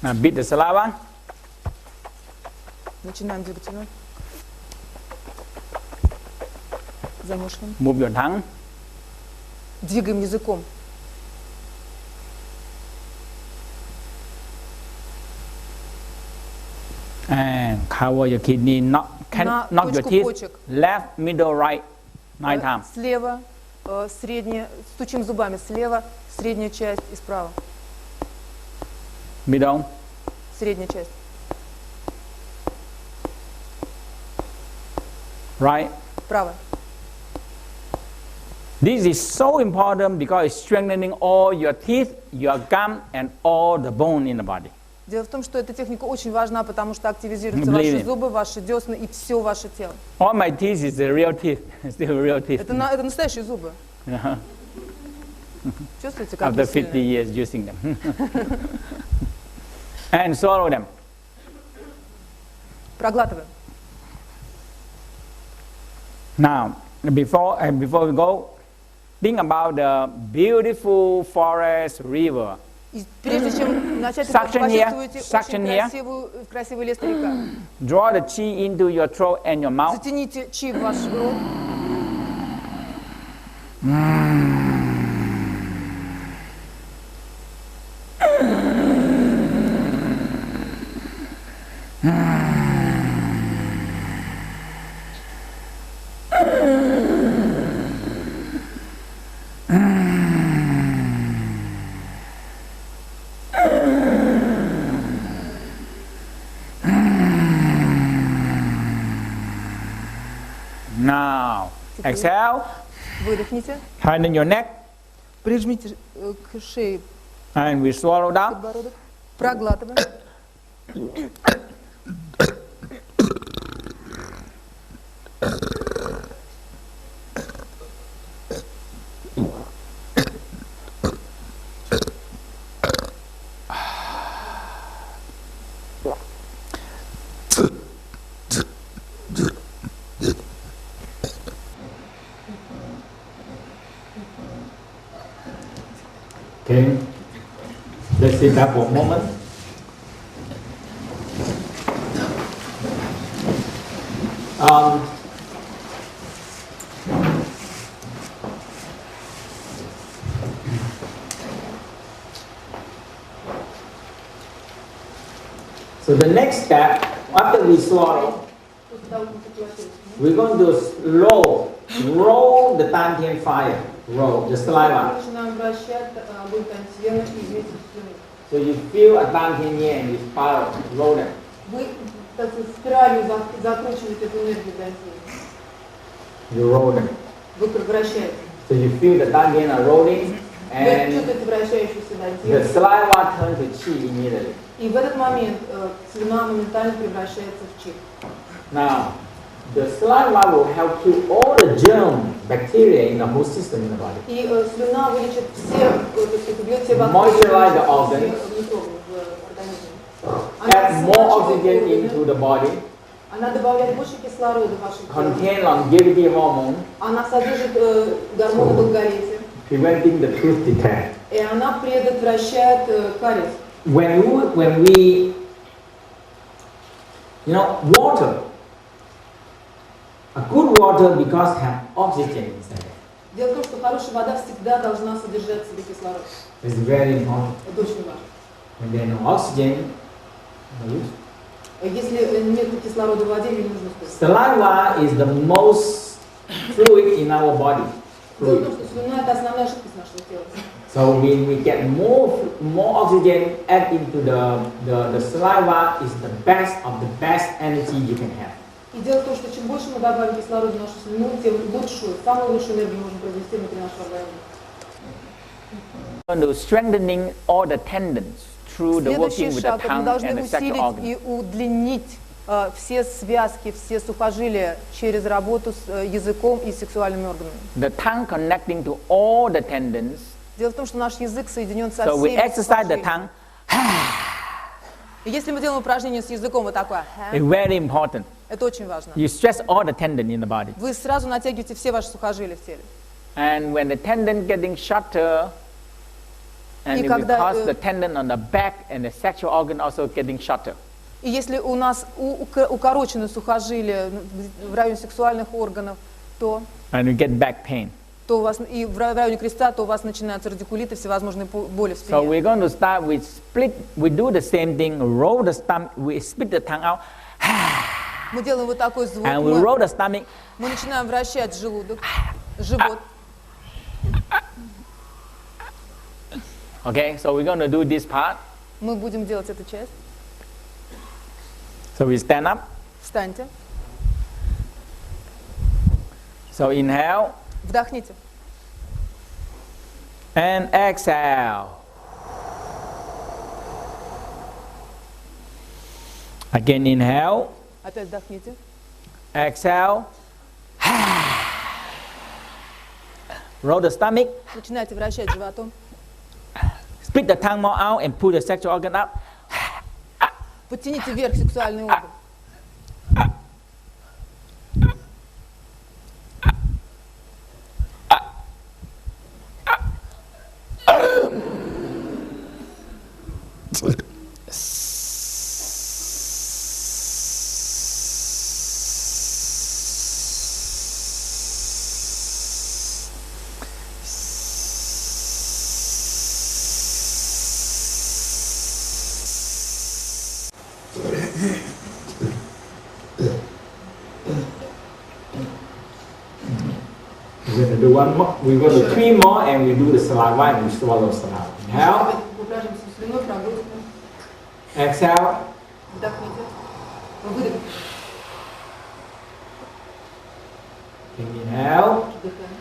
Now beat the saliva. Начинаем двигательно. Замешиваем. Move your tongue. Двигаем языком. And cover your kidney. Knock your точку teeth. почек. Left, middle, right. 9 times. Слева, средняя, стучим зубами слева, средняя часть и справа. Middle. Средняя часть. Right. Право. This is so important because it's strengthening all your teeth, your gum, and all the bone in the body. Дело в том, что эта техника очень важна, потому что активизируются ваши зубы, ваши десны и все ваше тело. All my teeth is the real teeth. Still real teeth. Это настоящие зубы. Uh-huh. Чувствуете, как After они 50 сильные? years using them. And swallow them. Проглатываем. Now, before we go, think about the beautiful forest river. И прежде чем начать, Suction here, почувствуйте suction очень красивый лес река. Draw the chi into your throat and your mouth. Затяните чи в ваш рот. Now, exhale. Выдохните. Tighten your neck. Прижмите к шее And we swallow down. подбородок. Проглатываем. Okay. Let's sit back for a moment. So the next step, after we swallow, we're going to roll the Dantian fire, roll the saliva. Начинаем вращать огонь тантьена и вместе с слюной. So you feel a Dantian here and you spiral, roll them. Вы, так сказать, спиралью закручиваете эту энергию тантьена. You roll them. Вы вращаете. So you feel the Dantian are rolling Вы and чувствуете вращающуюся the тантьен. saliva turns to chi immediately. И в этот момент слюна моментально превращается в чи. Now, the saliva will help kill all the germ, bacteria in the whole system in the body. И слюна вылечит все, так сказать, убьет все Moisturize the все organs. микробы в организме. Add more oxygen into the body. Она добавляет больше кислорода в ваше тело. Contain longevity hormone, Она содержит гормоны долголетия. preventing the tooth decay. И она предотвращает кариес. When we, water, a good water because have oxygen inside it. Дело в том, что хорошая вода всегда должна содержать в себе кислород. It's very important. Это очень важно. When there is no oxygen, no use. Если нет кислорода в воде, ее не нужно использовать. Saliva is the most fluid in our body. Дело в том, что слюна – это основная жидкость нашего тела. So when we get more oxygen add into the saliva is the best of the best energy you can have. И дело в том, что чем больше мы добавим кислорода в нашу слюну, тем лучшую, самую лучшую энергию можем произвести внутри нашего организма. Strengthening all the tendons through the working Следующий with the шаг – мы tongue должны and the sexual усилить organ. и удлинить все связки, все сухожилия через работу с языком и сексуальными органами. The tongue connecting to all the tendons. Дело в том, что наш язык соединен со So we всеми exercise the сухожилиями. tongue. И если мы делаем упражнение с языком вот такое, It's very important. это очень важно. You stress all the tendon in the body. Вы сразу натягиваете все ваши сухожилия в теле. And when the tendon getting shorter, And И it will когда, cause the tendon on the back and the sexual organ also getting shorter. И если у нас укорочены сухожилия в районе сексуальных органов, то And you get back pain. у вас и в районе креста, то у вас начинаются радикулиты, всевозможные боли в So спине. we're going to start with split. We do the same thing. Roll the stomach. We split the tongue out. Мы делаем вот такой звук. And we roll the stomach. Мы начинаем вращать желудок, живот. Okay, so we're going to do this part. Мы будем делать эту часть. So we stand up. Встаньте. So inhale Вдохните. and exhale. Again, inhale, Опять вдохните. exhale. Roll the stomach. Начинайте вращать животом. Split the tongue more out and pull the sexual organ up. Подтяните вверх сексуальный орган. We're going to do one more. We're going to do 3 more and we do the saliva and we swallow saliva. Inhale, Упражнимся слюной, проглотим. exhale, Вдохните. Выдохните. inhale, Вдыхаем.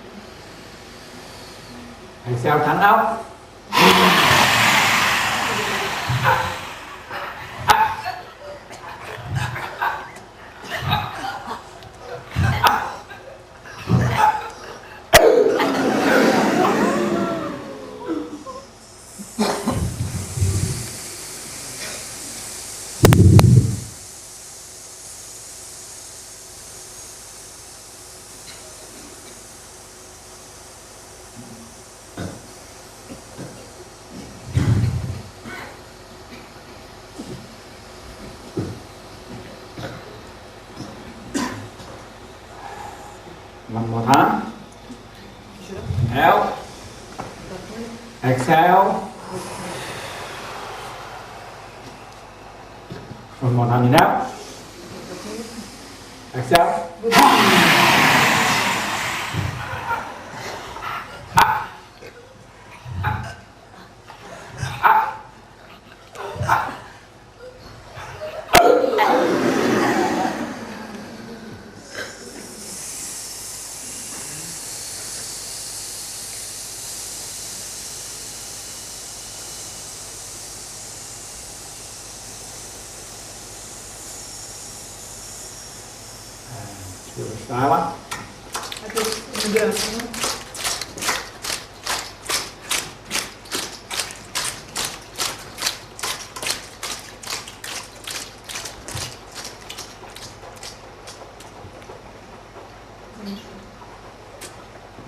exhale, tongue out. One more time. Inhale, exhale. One more time. Inhale, exhale. Saliva. Опять набираем слюну.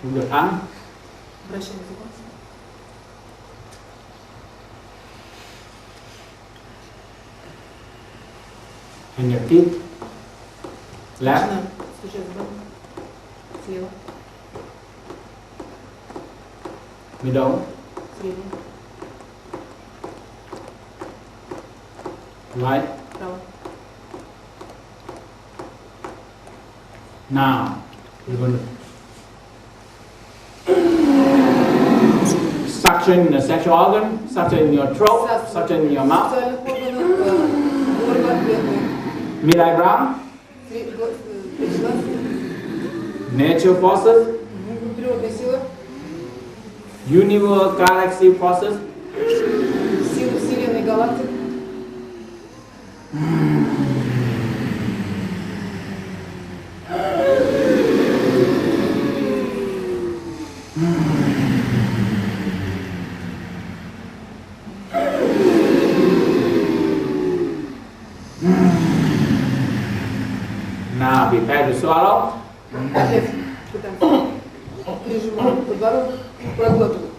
Move the tongue. Вращаем языком. And your teeth. Left, Начинаем стучать зубами. Слева, middle, средний, right. право. Now, you're going to suction in the sexual organ, suction in your throat, suction in your mouth. Сексуальных органов, горло, Mid-eyebrow, nature forces, природные силы, universe galaxy forces, силы Вселенной, галактик. Now prepare to swallow. Опять пытаемся прижимаем подбородок, проглатываем.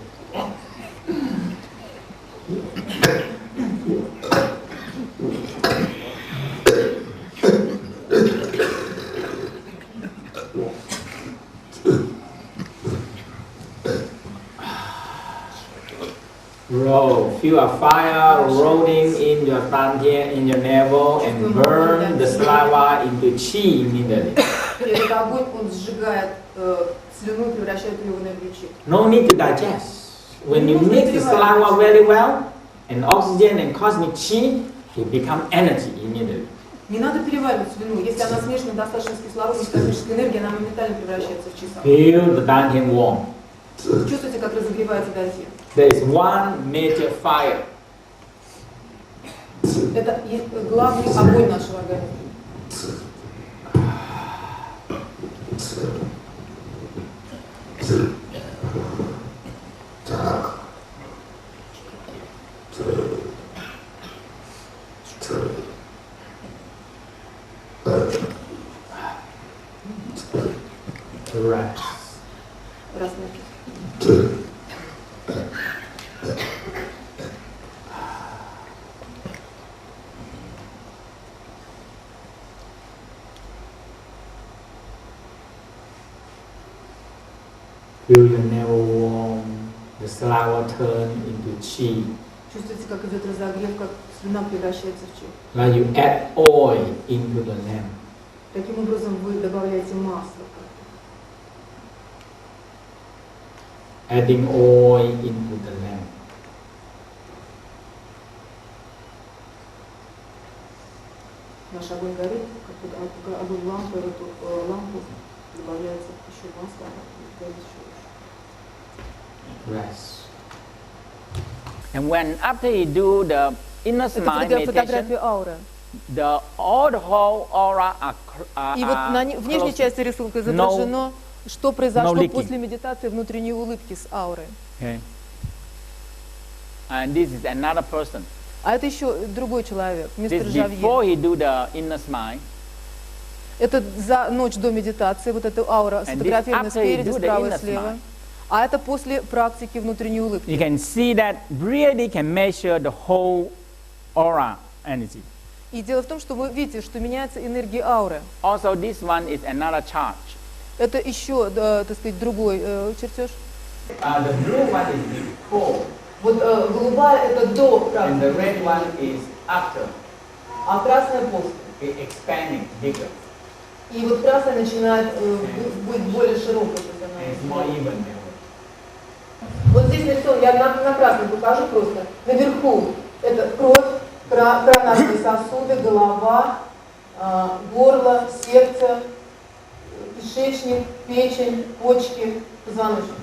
feel a fire rolling in your dantian, in your navel, and burn the saliva into chi immediately. И этот огонь, он сжигает слюну и превращает ее в энергию чи. No need to digest. When you mix the saliva very well, and oxygen and cosmic chi, it become energy immediately. Не надо переваривать слюну. Если она смешана достаточно с кислородом, с космической энергией, она моментально превращается в чи. Feel the dantian warm. Чувствуете, как разогревается дантьян? There is one major fire. Это главный огонь нашего организма. Right. Feel your navel warm, the saliva turn into chi. Чувствуете, как идет разогрев, как слюна превращается в чи. Like you add oil into the lamp. Таким образом вы добавляете масло. Adding oil into the lamp. Наш огонь горит, как огонь лампы, в эту лампу добавляется еще масло, горит еще лучше. Rest. And when after you do the inner Это smile фотография meditation, ауры. all the whole aura И вот в нижней части рисунка изображено, что произошло после медитации внутренней улыбки с аурой. Okay. And this is another person. А это еще другой человек, мистер This Жавье. before he do the inner smile. Это за ночь до медитации, вот эта аура сфотографирована спереди, справа и слева. А это после практики внутренней улыбки. You can see that really can measure the whole aura energy. И дело в том, что вы видите, что меняется энергия ауры. Also, this one is another charge. Это еще, так сказать, другой чертеж. The blue one is before. Вот голубая это до And the практики, red one is after. а красная после. It expanding bigger. И вот красная начинает быть более широкой. And it's more even. Вот здесь нарисован, я на красном покажу просто. Наверху это кровь, коронарные сосуды, голова, горло, сердце, кишечник, печень, почки, позвоночник.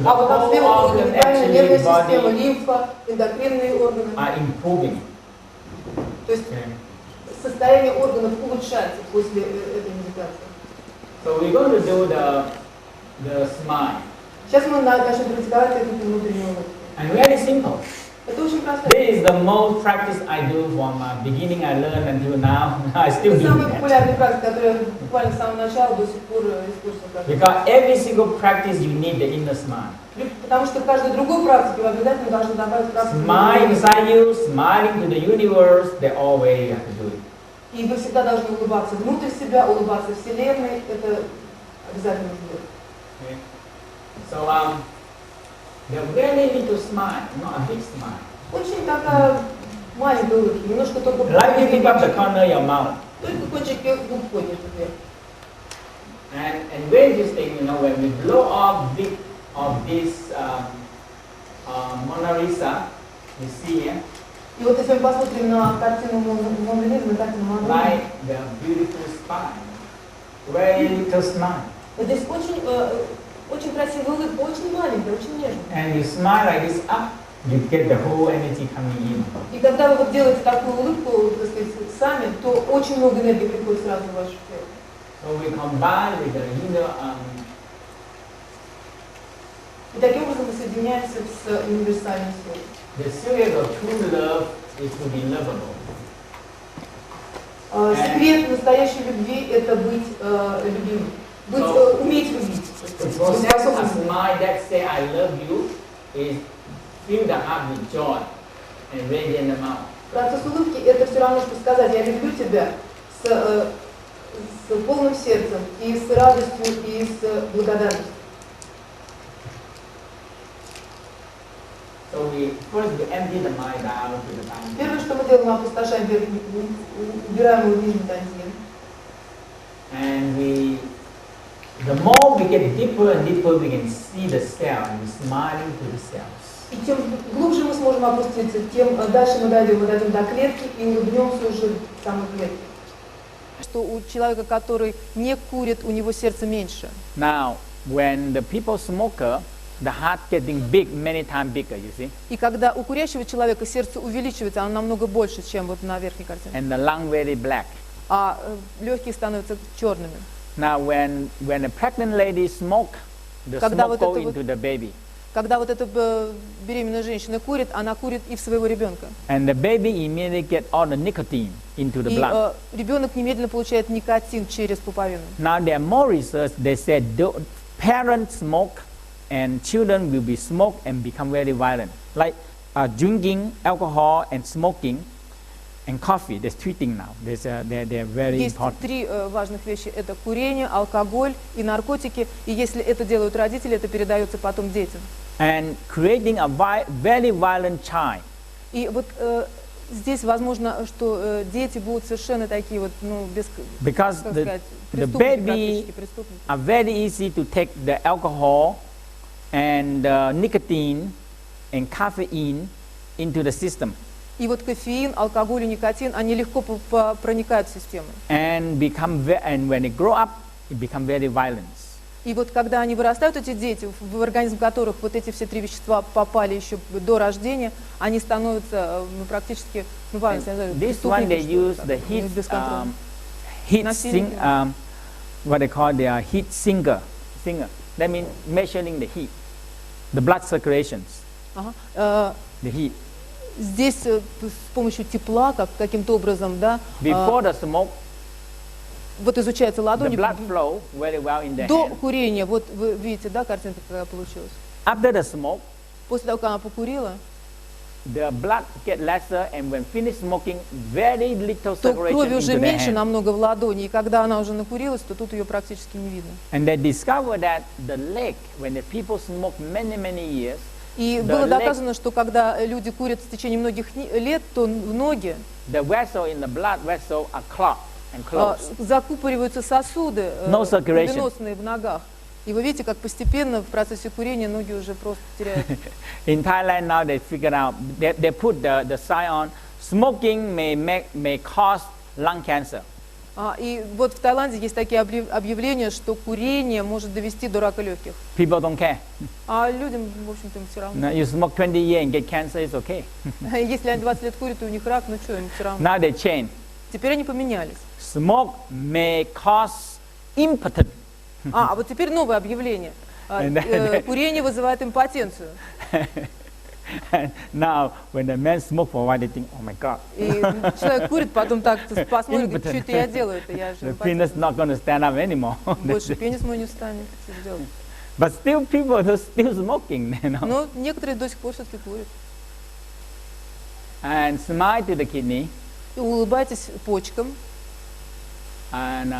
А вот там сверху вентильная нервная система, лимфа, эндокринные органы. То есть состояние органов улучшается после этой медитации. So we're going to do the smile. Сейчас мы начнем практиковать эту внутреннюю улыбку. And very simple. Это очень просто. This is the most practice I do from beginning I learned until now. I still Это do самая that. популярная практика, которую я буквально с самого начала до сих пор использую. Because every single practice you need the inner smile. Потому что в каждой другой практике вы обязательно должны добавить практику. Smile inside you, smiling to the universe, they always have to do it. И вы всегда должны улыбаться внутрь себя, улыбаться Вселенной. Это обязательно сделать. Okay. So you really need to smile, not a big smile. Очень такая маленькая улыбка, немножко только Like you keep up the corner of your mouth. только кончики губ подняты вверх. And very interesting, when we blow off bit of this Mona Lisa, you see here, И вот если мы посмотрим на картину Моны Лизы, на картину Мадонны, like the beautiful smile, very little smile. вот здесь очень красивая улыбка, очень маленькая, очень нежная. And you smile like this up, you get the whole energy coming in. И когда вы вот делаете такую улыбку, так сказать, сами, то очень много энергии приходит сразу в ваше тело. So we combine with the inner. И таким образом мы соединяемся с универсальной силой. The secret of true love is to be lovable. Секрет настоящей любви – это быть любимым, уметь любить. The process of smile that say I love you is fill the heart with joy and radiant the mouth. Процесс улыбки – это все равно, что сказать «я люблю тебя» с полным сердцем, и с радостью, и с благодарностью. So first we empty the mind down to the mind. Первое, что мы делаем, мы опустошаем верхний, убираем его нижний тонзин. And the more we get deeper and deeper, we can see the cell and we're smiling to the cells. И тем глубже мы сможем опуститься, тем дальше мы дойдем до клетки и улыбнемся уже в самой клетке. Что у человека, который не курит, у него сердце меньше. Now, when the people smoker, the heart getting big, many times bigger, you see. И когда у курящего человека сердце увеличивается, оно намного больше, чем вот на верхней картине. And the lung very black. А легкие становятся черными. Now, when a pregnant lady smoke, the smoke go into the baby. Когда вот эта беременная женщина курит, она курит и в своего ребенка. And the baby immediately get all the nicotine into the blood. И ребенок немедленно получает никотин через пуповину. Now there are more research. They said parents smoke and children will be smoke and become very violent. Like drinking alcohol and smoking and coffee. There's three things now. They're very Есть important. три важных вещи. Это курение, алкоголь и наркотики. И если это делают родители, это передается потом детям. And creating a very violent child. И вот здесь возможно, что дети будут совершенно такие вот, ну, без, Because как the сказать, baby преступники. are very easy to take the alcohol and nicotine and caffeine into the system. И вот кофеин, алкоголь и никотин, они легко проникают в систему. And when they grow up, it become very violent. И вот когда они вырастают, эти дети, в организм которых вот эти все три вещества попали еще до рождения, они становятся практически, ну, This one they use the what they call their heat singer. That means measuring the heat, the blood circulations, the heat. Здесь с помощью тепла, каким-то образом, да, Before the smoke, вот изучается ладонь. the blood flow very well in the До hand. курения, вот вы видите, да, картинка какая получилась. After the smoke, После того, как она покурила, the blood get lesser, and when finish smoking, very little то circulation крови уже into the меньше hand. намного в ладони, и когда она уже накурилась, то тут ее практически не видно. And they discovered that the leg, when the people smoke many years, И the было leg- доказано, что когда люди курят в течение многих лет, то ноги the vessel in the blood vessel are clogged and closed. закупориваются сосуды No circulation. кровеносные в ногах. И вы видите, как постепенно в процессе курения ноги уже просто теряют. In Thailand now they figured out, they put the sign on, smoking may cause lung cancer. И вот в Таиланде есть такие объявления, что курение может довести до рака легких. People don't care. А людям, в общем-то, им все равно. No, you smoke 20 years and get cancer, it's okay. Если они 20 лет курят, и у них рак, ну что, им все равно. Now they change. Теперь они поменялись. Smoke may cause impotence. А вот теперь новое объявление. Курение вызывает импотенцию. And now when the man smoke for a while, they think, oh my God, И человек курит, потом так посмотрит, говорит, что это я делаю, это я же the penis импотент. not going to stand up anymore. Больше пенис мой не встанет. Что делать? But still people are still smoking, you know. Но некоторые до сих пор все-таки курят. And smile to the kidney. И улыбайтесь почкам. And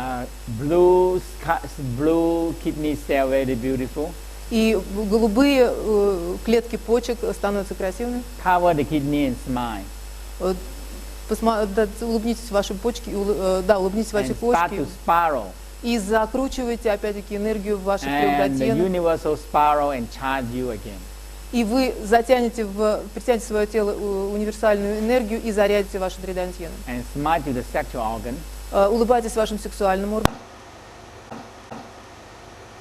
blue kidney cell, very beautiful. И голубые клетки почек становятся красивыми. Cover the kidney and smile. Улыбнитесь ваши почки, улыбнитесь ваши And start почки. to spiral. И закручивайте опять-таки энергию в ваши And the кровотоки. universal spiral and charge you again. И вы притянете в свое тело универсальную энергию и зарядите ваши тридантьены. And smile to the sexual organ. Улыбайтесь вашим сексуальным органам.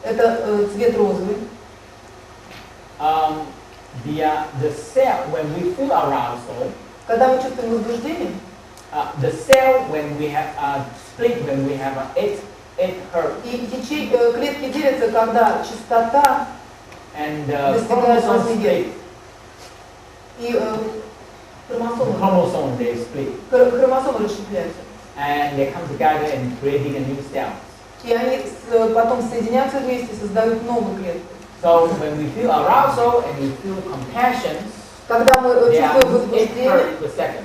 Это цвет розовый. The cell, when we feel arousal, Когда мы чувствуем возбуждение, the cell when we have split, when we have 8 hertz, и клетки делятся, когда частота and достигает chromosome 8 split, и хромосомы they split, расщепляются. and they come together and creating a new cell. И они потом соединяются вместе, создают новую клетку. So when we feel arousal and we feel compassion, Когда мы they are чувствуем 8 возбуждение, hertz per second.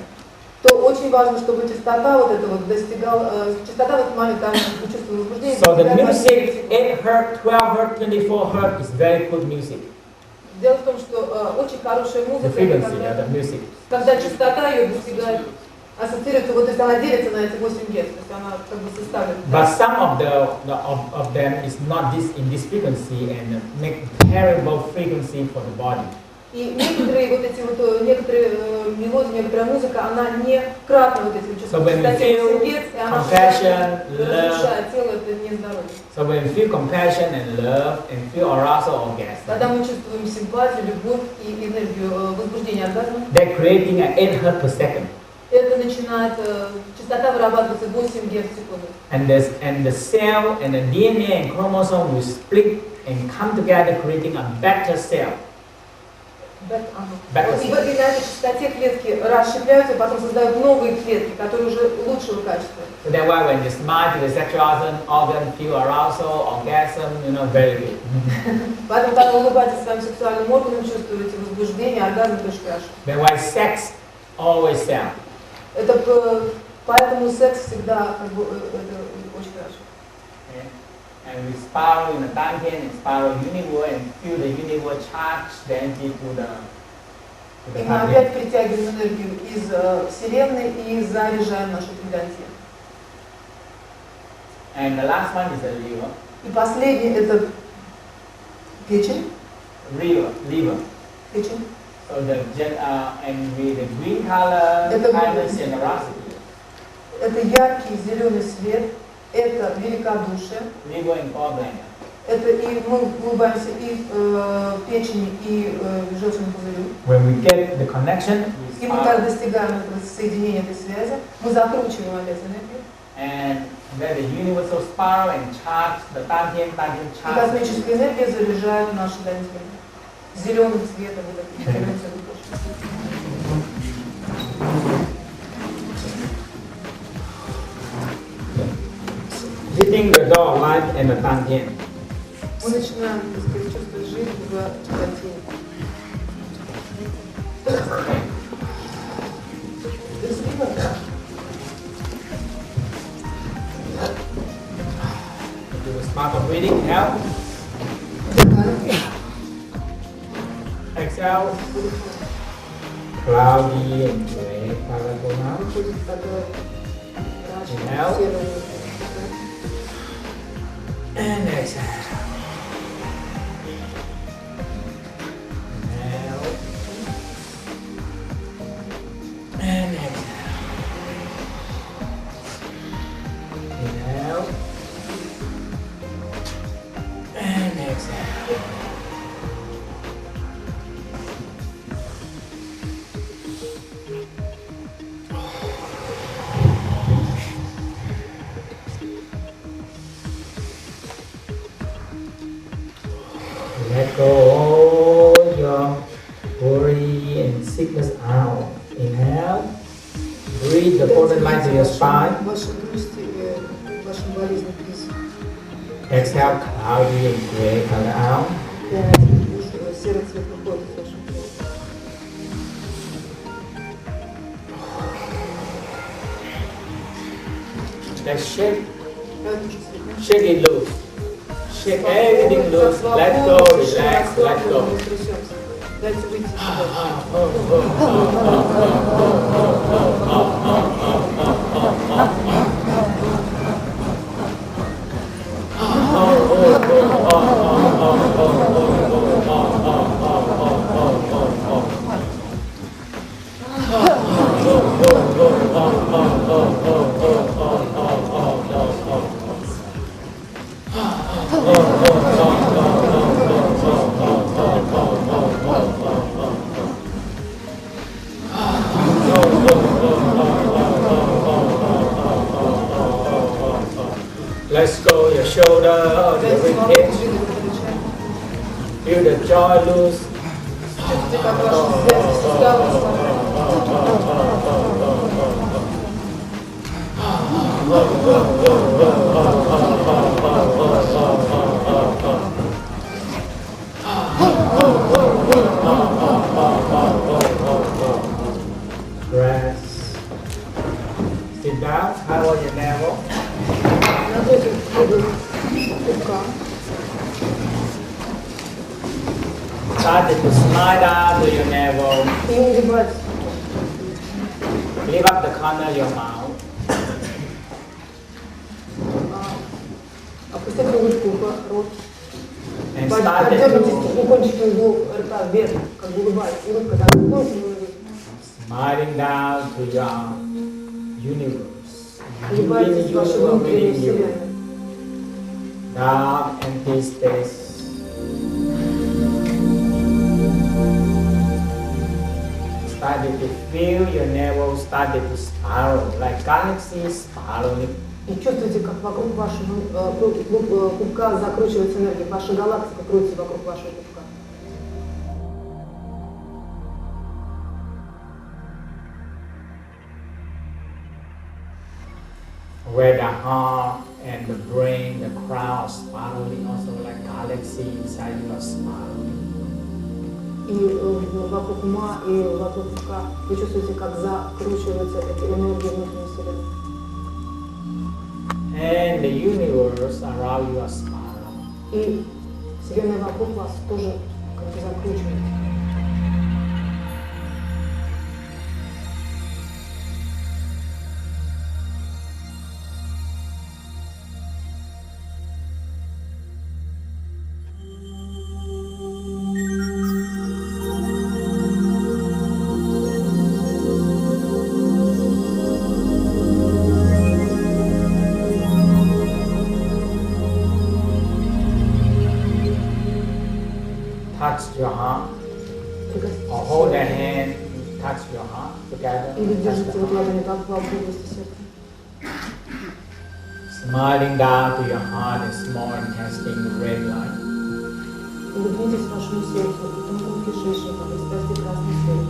то очень важно, чтобы частота вот эта вот достигала, частота в этот момент, там мы чувствуем возбуждение. So the достигает music, 8 hertz, 12 hertz, 24 hertz is very good music. Дело в том, что очень хорошая The музыка, frequency of the music. когда частота ее достигает, ассоциируется, вот, то есть она делится на эти 8 Гц, то есть она как бы составит. But some of them is not in this frequency and make terrible frequency for the body. И некоторые вот эти вот, некоторые мелодии, некоторая музыка, она не кратна вот этим So when we feel compassion, разрушает тело, это не здоровье. So when we feel compassion and love and feel arousal orgasm, Когда мы чувствуем симпатию, любовь и энергию возбуждения оргазма, they're creating an 8 Hz per second. это начинает, частота вырабатывается 8 Гц в секунду. And the cell and the DNA and chromosome will split and come together creating a better cell. И на этой частоте клетки расщепляются, потом создают новые клетки, которые уже лучшего качества. So that's why when you smile to the sexual organ, feel arousal, orgasm, very good. Поэтому, когда вы улыбаетесь своим сексуальным органам, чувствуете возбуждение, оргазм, это очень хорошо. That's why sex always sell. Это поэтому секс всегда это очень хорошо. Okay? And we spiral in the Dantian and spiral universe and feel the universe charge the energy to the И мы опять притягиваем энергию из Вселенной и заряжаем нашу Дантию. And the last one is the liver. И последний это печень. Liver. Печень. So the green color, kindness, generosity. Это яркий зеленый свет, это великодушие. Liver and gallbladder. Это и мы улыбаемся и печени, и желчному пузырю. When we get the connection, и мы когда достигаем этого соединения, этой связи, мы закручиваем опять энергию. And then the universal spiral and charge the Dantian charge. И космическая энергия заряжает наши дантины. Зеленым цветом, вот таким зеленым цветом. Hitting the door of life and the Dantian. Мы начинаем, так сказать, чувствовать жизнь в дантине. Do a smart of breathing, inhale. Exhale. Cloudy and gray color go now. Inhale. And exhale. Inhale. And exhale. Inhale. And exhale. Let go all your worry and sickness out. Inhale. Breathe the golden light to your spine. Exhale, cloudy and gray color out. Let's shake it loose. Shake everything loose. Let go, relax, let go. Let's go your shoulder, your ribcage. Feel the jaw loose. Rest. Sit down, cover your navel. Started to smile down to your navel. И улыбаться. Lift up the corner of your mouth. Опустите улыбку в рот. And started Поддержите to кончики углов рта вверх, как бы улыбаясь. Улыбка так кончилась. smiling down to your universe. Улыбайтесь в вашей внутренней вселенной. Dark empty space. Started to feel your navel started to spiral like galaxies spiraling. И чувствуете, как вокруг вашего пупка закручивается энергия, ваша галактика крутится вокруг вашего пупка. Where the heart and the brain, the crown spiraling also like galaxies inside you are spiraling. И вокруг ума, и вокруг пупка вы чувствуете, как закручивается эта энергия внутренней вселенной. And the universe around you are spiraling. И вселенная вокруг вас тоже как бы закручивается. Touch your heart, Прикоснитесь or hold к a сердцу. hand, touch your heart together. Или Touch держите the вот heart. ладони так в области сердца. Smiling down to your heart and small intestine, red light. Улыбнитесь вашему сердцу и тонкому кишечнику, представьте красный свет.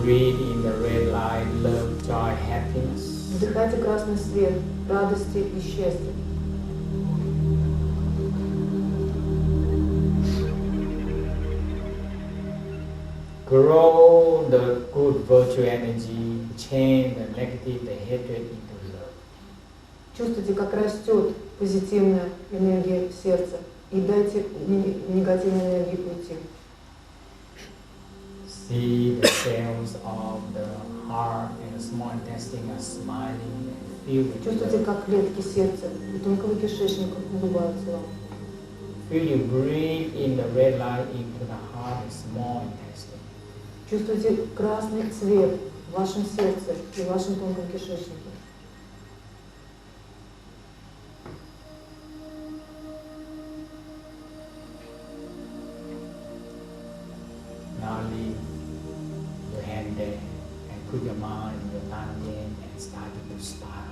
Breathe in the red light, love, joy, happiness. Вдыхайте красный свет радости и счастья. Grow the good virtue energy, change the negative, the hatred into love. Чувствуйте, как растет позитивная энергия в сердце. И дайте негативной энергии уйти. See the cells of the heart and the small intestine are smiling and feel with Чувствуйте, love. как клетки сердца и тонкого кишечника улыбаются вам. Feel you breathe in the red light into the heart and small intestine. Чувствуйте красный цвет в вашем сердце и в вашем тонком кишечнике. Now leave your hand there and put your mind in your dantian and start to spiral.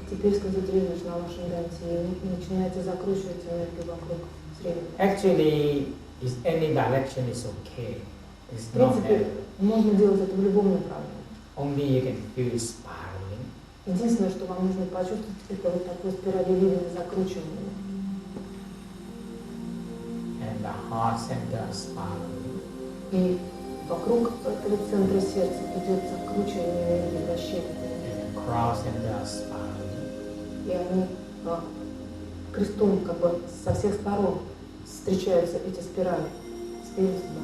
Теперь сконцентрируйтесь на вашем дантине и начинайте закручивать энергию вокруг среднего. Actually, is any direction is okay. It's В not принципе, that. можно делать это в любом направлении. Only you can feel spiraling. Единственное, что вам нужно почувствовать, это вот такое спиралевидное закручивание. And the heart center is spiraling. И вокруг этого центра сердца идет закручивание энергии, вращение. And the crown center is spiraling. И они крестом как бы со всех сторон встречаются эти спирали. Спереди сюда.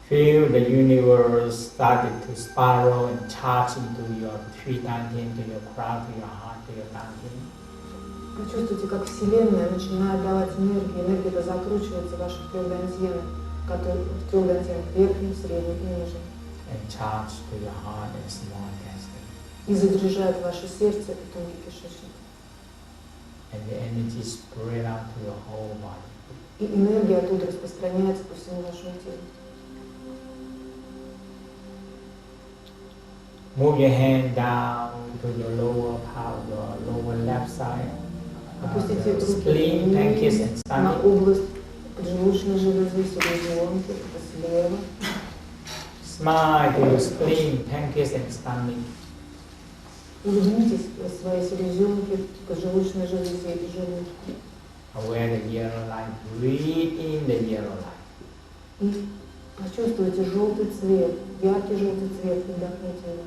Feel the universe started to spiral and charge into your three dantian, to your crown, to your heart, to your dantian. Почувствуйте, как Вселенная начинает давать энергию. Энергия эта закручивается в ваших трех дантьенах, которые в трех дантьенах верхнем, среднем и нижнем. And charge to your heart and small intestine. И заряжает ваше сердце и тонкий кишечник. And the energy spread out to your whole body. И энергия оттуда распространяется по всему вашему телу. Move your hand down to your lower part of your lower left side. Опустите руки Spleen, pancreas, and на stomach. область поджелудочной железы, селезенки, это слева. Smile to your spleen, pancreas, and stomach. Улыбнитесь своей селезенке, поджелудочной железе и желудку. Aware the yellow light. Breathe in the yellow light. И почувствуйте желтый цвет, яркий желтый цвет, вдохните его.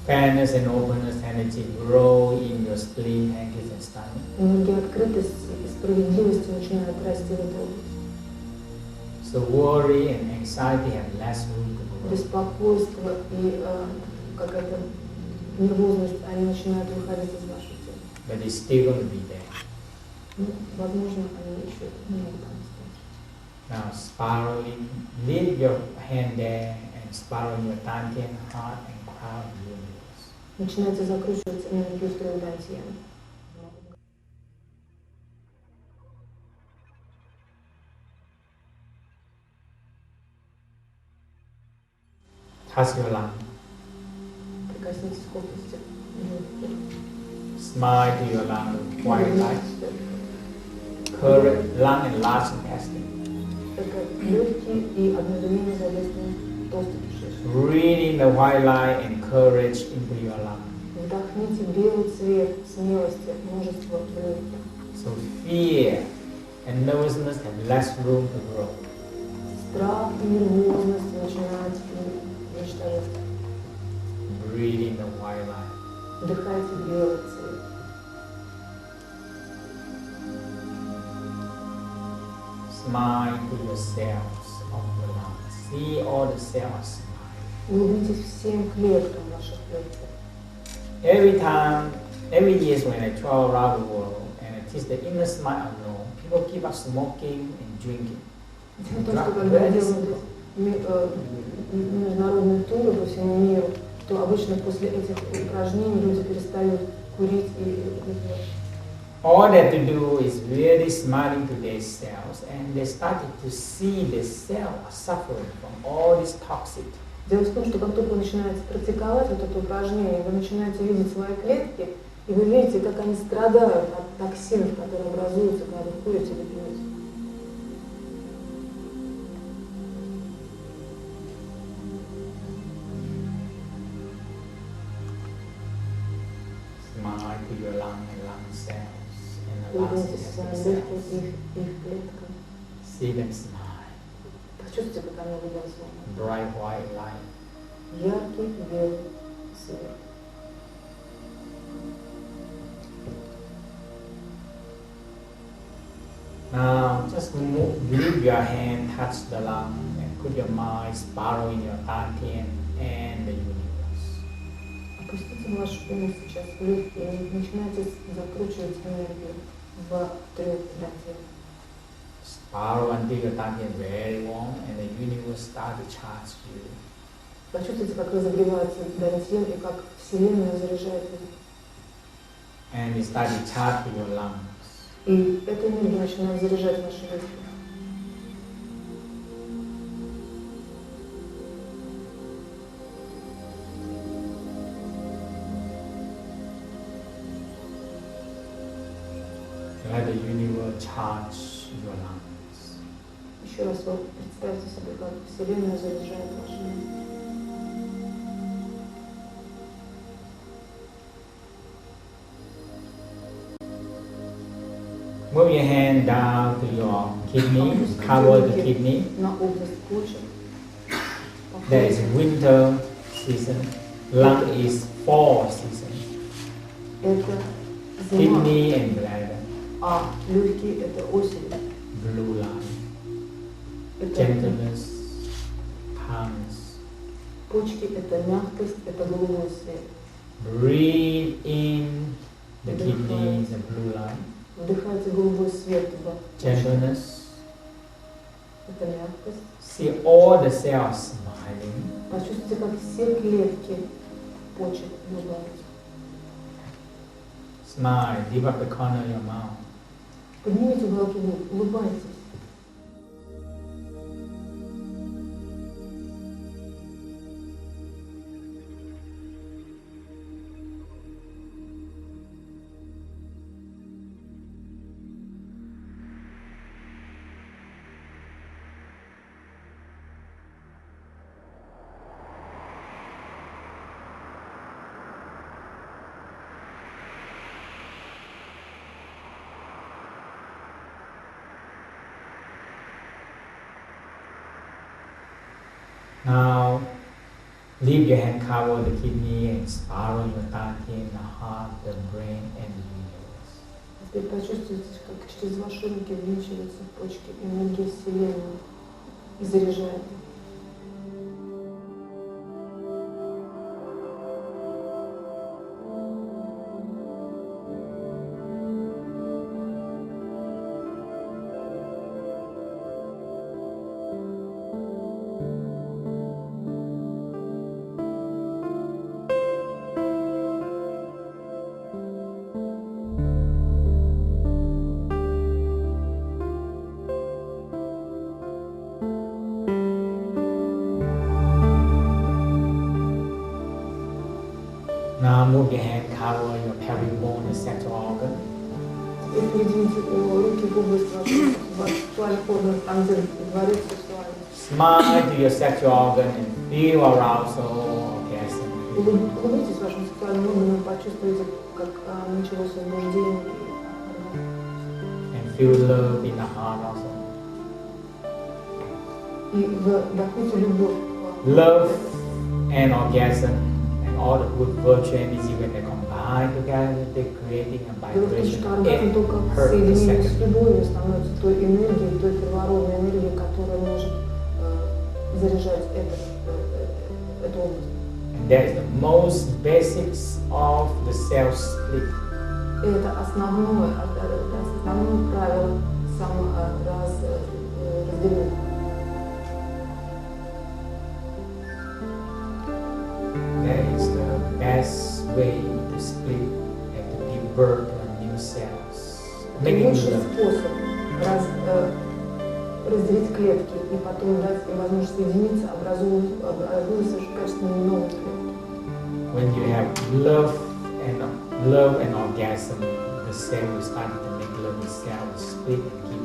Fairness and openness energy grow in your spleen, pancreas, and stomach. Энергия открытости и справедливости начинает расти в этой области. So worry and anxiety have less room to grow. Беспокойство и какая-то нервозность, они начинают выходить из вашего тела. But it's still going to be there. Ну, возможно, они еще немного там остаются. Now, spiraling, leave your hand there and spiral your dantian, heart, and crown universe. Начинайте закручивать энергию в трех дантьян. Touch your lung. Прикоснитесь к области легких. Smile to your lung, white light. Courage, lung, and large intestine. Это легкие и одновременно задействованы толстый кишечник. Breathe in the white light and courage into your lung. Вдохните белый цвет смелости, мужества в легких. So fear and nervousness have less room to grow. Страх и нервозность начинают уничтожаться. Breathe in the white light. Вдыхайте белый цвет. Smile to your cells of the lung. See all the cells smile. Улыбнитесь всем клеткам ваших легких. Every year when I travel around the world and I teach the inner smile alone, people keep up smoking and drinking. Дело в том, что когда я делаю международные туры по всему миру, то обычно после этих упражнений люди перестают курить и выпивать. All they have to do is really smiling to their cells, and they started to see the cell suffering from all this toxic. Дело в том, что как только вы начинаете практиковать вот это упражнение, вы начинаете видеть свои клетки, и вы видите, как они страдают от токсинов, которые образуются, когда вы курите или пьете. Smile to your lung and lung cells and the Улыбнитесь своим last легким cells. и их клеткам. See them smile. Почувствуйте, как они улыбаются вам. Bright white light. Яркий белый свет. Now just leave your hand, touch the lung, and put your mind spiral in your dantian and the universe. Опустите ваш ум сейчас в легкие и начинайте закручивать энергию в трех дантиях. Spiral until your dantian very warm and the universe start to charge you. Почувствуйте, как разогревается дантин и как Вселенная заряжает его. And you start to charge your lungs. И эта энергия начинает заряжать ваши легкие. Let the universe charge your lungs. Еще раз вот представьте себе, как Вселенная заряжает ваши легкие. Move your hand down to your kidney, cover the kidney. На область почек. There is winter season. Lung is fall season. Это зима, Kidney and bladder. а легкие это осень. Blue line. Это Gentleness, calmness. почки, это мягкость, это голубой свет. Breathe in the kidney, the blue line. Вдыхайте голубой свет в Gentleness. это мягкость. See all the cells smiling. Почувствуйте, как все клетки почек улыбаются. Smile. Lift up the corner of your mouth. Поднимите уголки губ, улыбайтесь. Now, leave your hand cover the kidney and spiral your dantian, the heart, the brain, and the universe. Теперь почувствуйте, как через ваши руки ввинчиваются в почки энергии Вселенной и заряжает их. Now move your hand, cover your pelvic bone, the sexual organ. Теперь передвиньте руки в область ваших сексуальных органов, там, где дворец сексуальности. Smile to your sexual organ and feel arousal, orgasm. Улыбнитесь вашим сексуальным органом, почувствуйте, как началось возбуждение And feel love in the heart also. и вдохните любовь. Love and orgasm and all the good virtue energy when they combine together, they're creating a Дело в том, vibration что of оргазм только в per соединении с second. любовью становится той энергией, той первородной энергией, которая может заряжать эту область. And that is the most basics of the self-split. И это основное правило саморазделения. That is the best way to split and to give birth to new cells. Making Лучший love. способ разделить клетки и потом дать им возможность соединиться, образуя совершенно качественные новые клетки. When you have love and orgasm, the cell will start to make love itself, split and give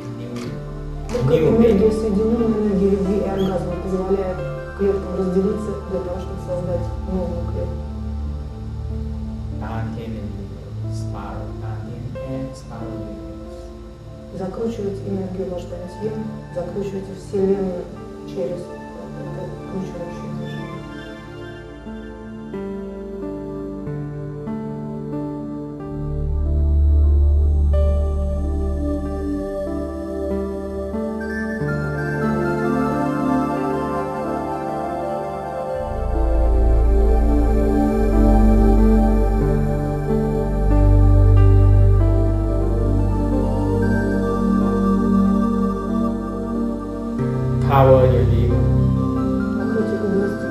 Только энергия, соединенная энергия любви и оргазма, позволяет клеткам разделиться для того, чтобы создать новую клетку. Dantian and spiral, dantian and spiral universe. Закручивать энергию ваш дантьен, закручивайте Вселенную через это кручивающее движение. Power your liver. Накройте область,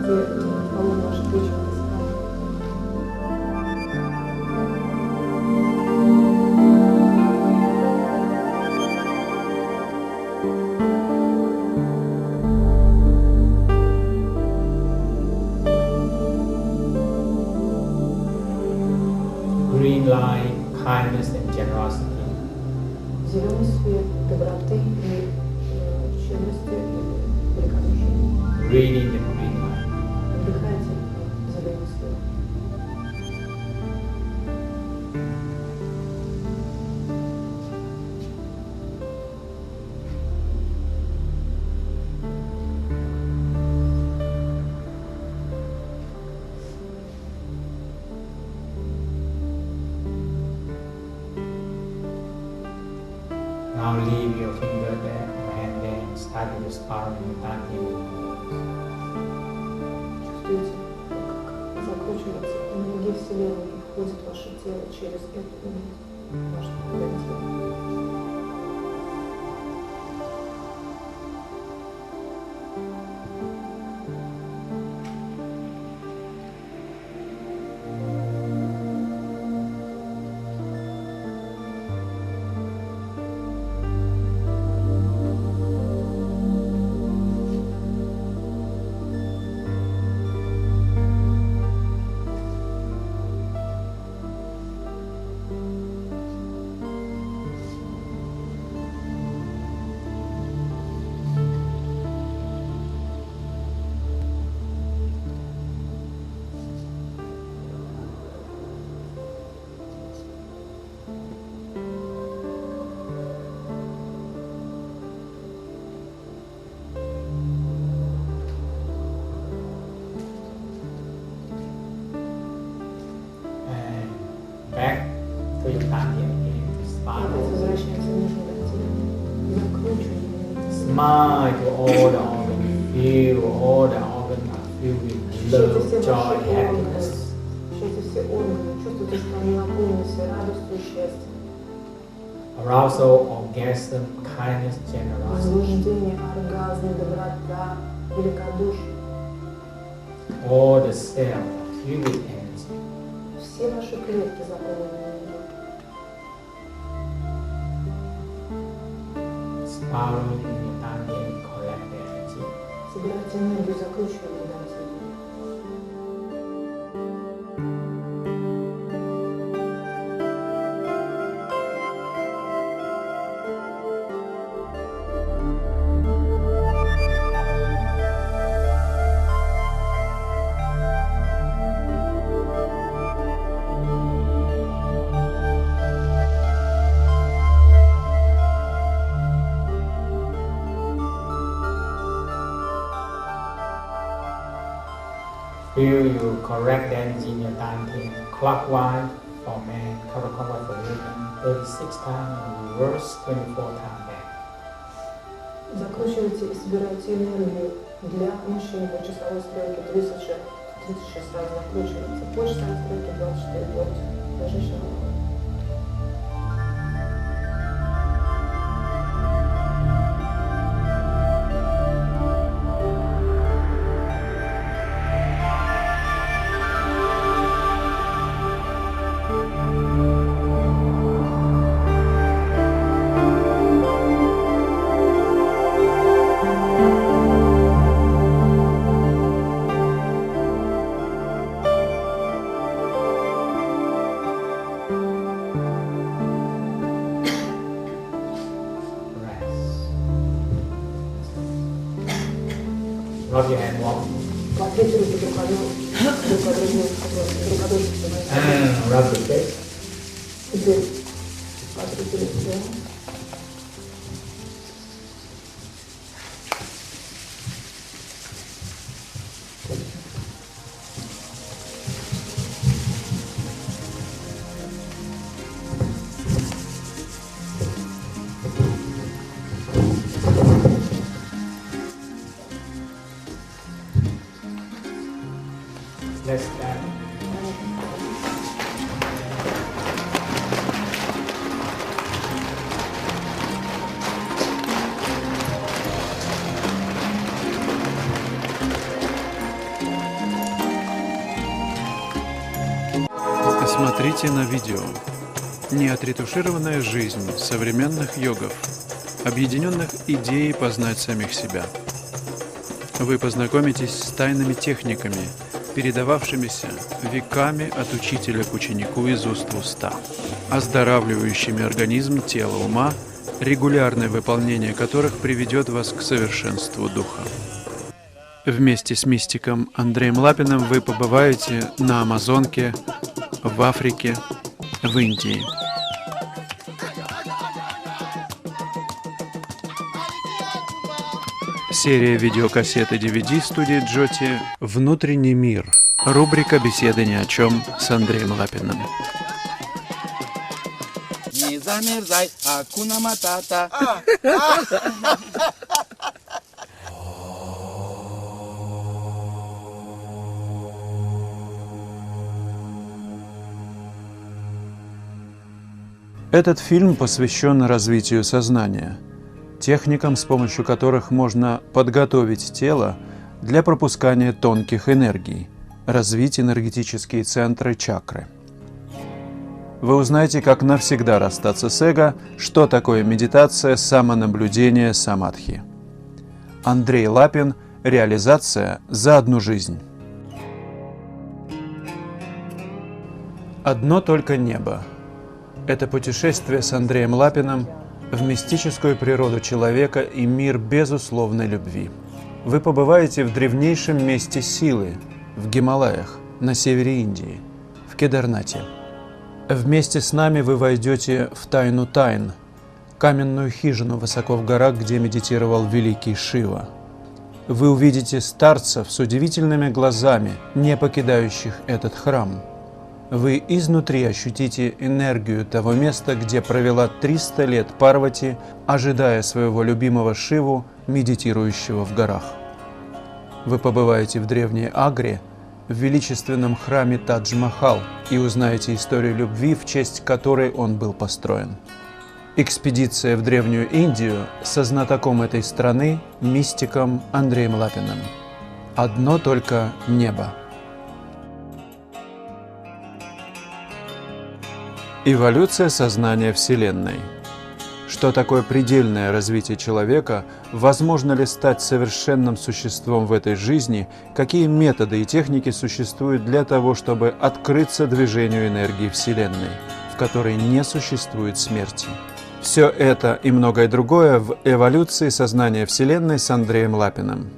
где расположены ваши печень и спина. Green light, kindness and generosity. Зеленый свет доброты и щедрости и великодушия. Breathing the green light. Вдыхайте зеленый свет. Now leave your finger there, your hand there, and start with the spiral in your dantian. Чувствуете, как закручивается энергия Вселенной и входит в ваше тело через эту область, ваш дантьен. mind to all the organs. Feel all the organs are filled with love, joy, happiness. Ощущайте все органы, чувствуйте, что они наполнены всей радостью и счастьем. Arousal, orgasm, kindness, generosity. Возбуждение, оргазм, доброта, великодушие. All the cells are filled with energy. Все ваши клетки заполнены энергией. Spiraling in your tongue, collect the energy. Собирайте энергию, закручивайте дантину. Feel you correct the energy in your tongue, clockwise for men, counterclockwise for women, 36 times, and reverse 24 times back. Закручивайте и собирайте энергию. Для мужчин по часовой стрелке 36 раз закручивается, по часовой стрелке 24 делайте. Для женщин Rub your hand warm. Потрите руки друг от друга, And rub the face. теперь потрите лицо. Let's stand. Смотрите на видео. Неотретушированная жизнь современных йогов, объединенных идеей познать самих себя. Вы познакомитесь с тайными техниками, передававшимися веками от учителя к ученику из уст в уста, оздоравливающими организм, тело, ума, регулярное выполнение которых приведет вас к совершенству духа. Вместе с мистиком Андреем Лапиным вы побываете на Амазонке, в Африке, в Индии. Серия видеокассет и DVD студии Джоти «Внутренний мир». Рубрика «Беседы ни о чем» с Андреем Лапиным. Не замерзай, акуна матата. Этот фильм посвящен развитию сознания, техникам, с помощью которых можно подготовить тело для пропускания тонких энергий, развить энергетические центры чакры. Вы узнаете, как навсегда расстаться с эго, что такое медитация, самонаблюдение, самадхи. Андрей Лапин. Реализация за одну жизнь. Одно только небо. Это путешествие с Андреем Лапиным в мистическую природу человека и мир безусловной любви. Вы побываете в древнейшем месте силы, в Гималаях, на севере Индии, в Кедарнате. Вместе с нами вы войдете в тайну тайн, каменную хижину высоко в горах, где медитировал великий Шива. Вы увидите старцев с удивительными глазами, не покидающих этот храм. Вы изнутри ощутите энергию того места, где провела 300 лет Парвати, ожидая своего любимого Шиву, медитирующего в горах. Вы побываете в древней Агре, в величественном храме Тадж-Махал и узнаете историю любви, в честь которой он был построен. Экспедиция в Древнюю Индию со знатоком этой страны, мистиком Андреем Лапиным. Одно только небо. Эволюция сознания Вселенной. Что такое предельное развитие человека? Возможно ли стать совершенным существом в этой жизни? Какие методы и техники существуют для того, чтобы открыться движению энергии Вселенной, в которой не существует смерти? Все это и многое другое в эволюции сознания Вселенной с Андреем Лапиным.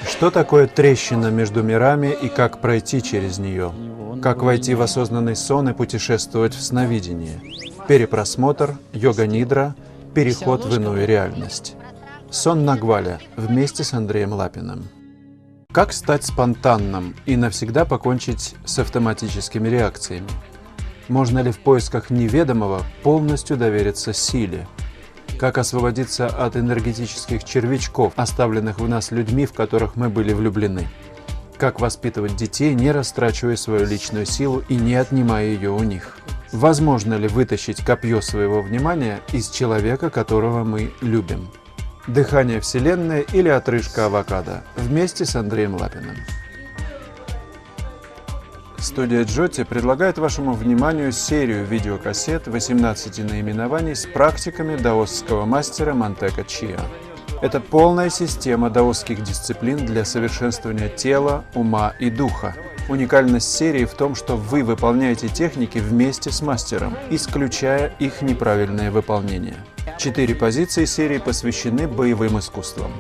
Что такое трещина между мирами и как пройти через нее? Как войти в осознанный сон и путешествовать в сновидении? Перепросмотр, йога-нидра, переход в иную реальность. Сон Нагваля вместе с Андреем Лапиным. Как стать спонтанным и навсегда покончить с автоматическими реакциями? Можно ли в поисках неведомого полностью довериться силе? Как освободиться от энергетических червячков, оставленных в нас людьми, в которых мы были влюблены? Как воспитывать детей, не растрачивая свою личную силу и не отнимая ее у них? Возможно ли вытащить копье своего внимания из человека, которого мы любим? Дыхание Вселенной или отрыжка авокадо вместе с Андреем Лапиным. Студия Джоти предлагает вашему вниманию серию видеокассет 18 наименований с практиками даосского мастера Мантека Чиа. Это полная система даосских дисциплин для совершенствования тела, ума и духа. Уникальность серии в том, что вы выполняете техники вместе с мастером, исключая их неправильное выполнение. 4 позиции серии посвящены боевым искусствам.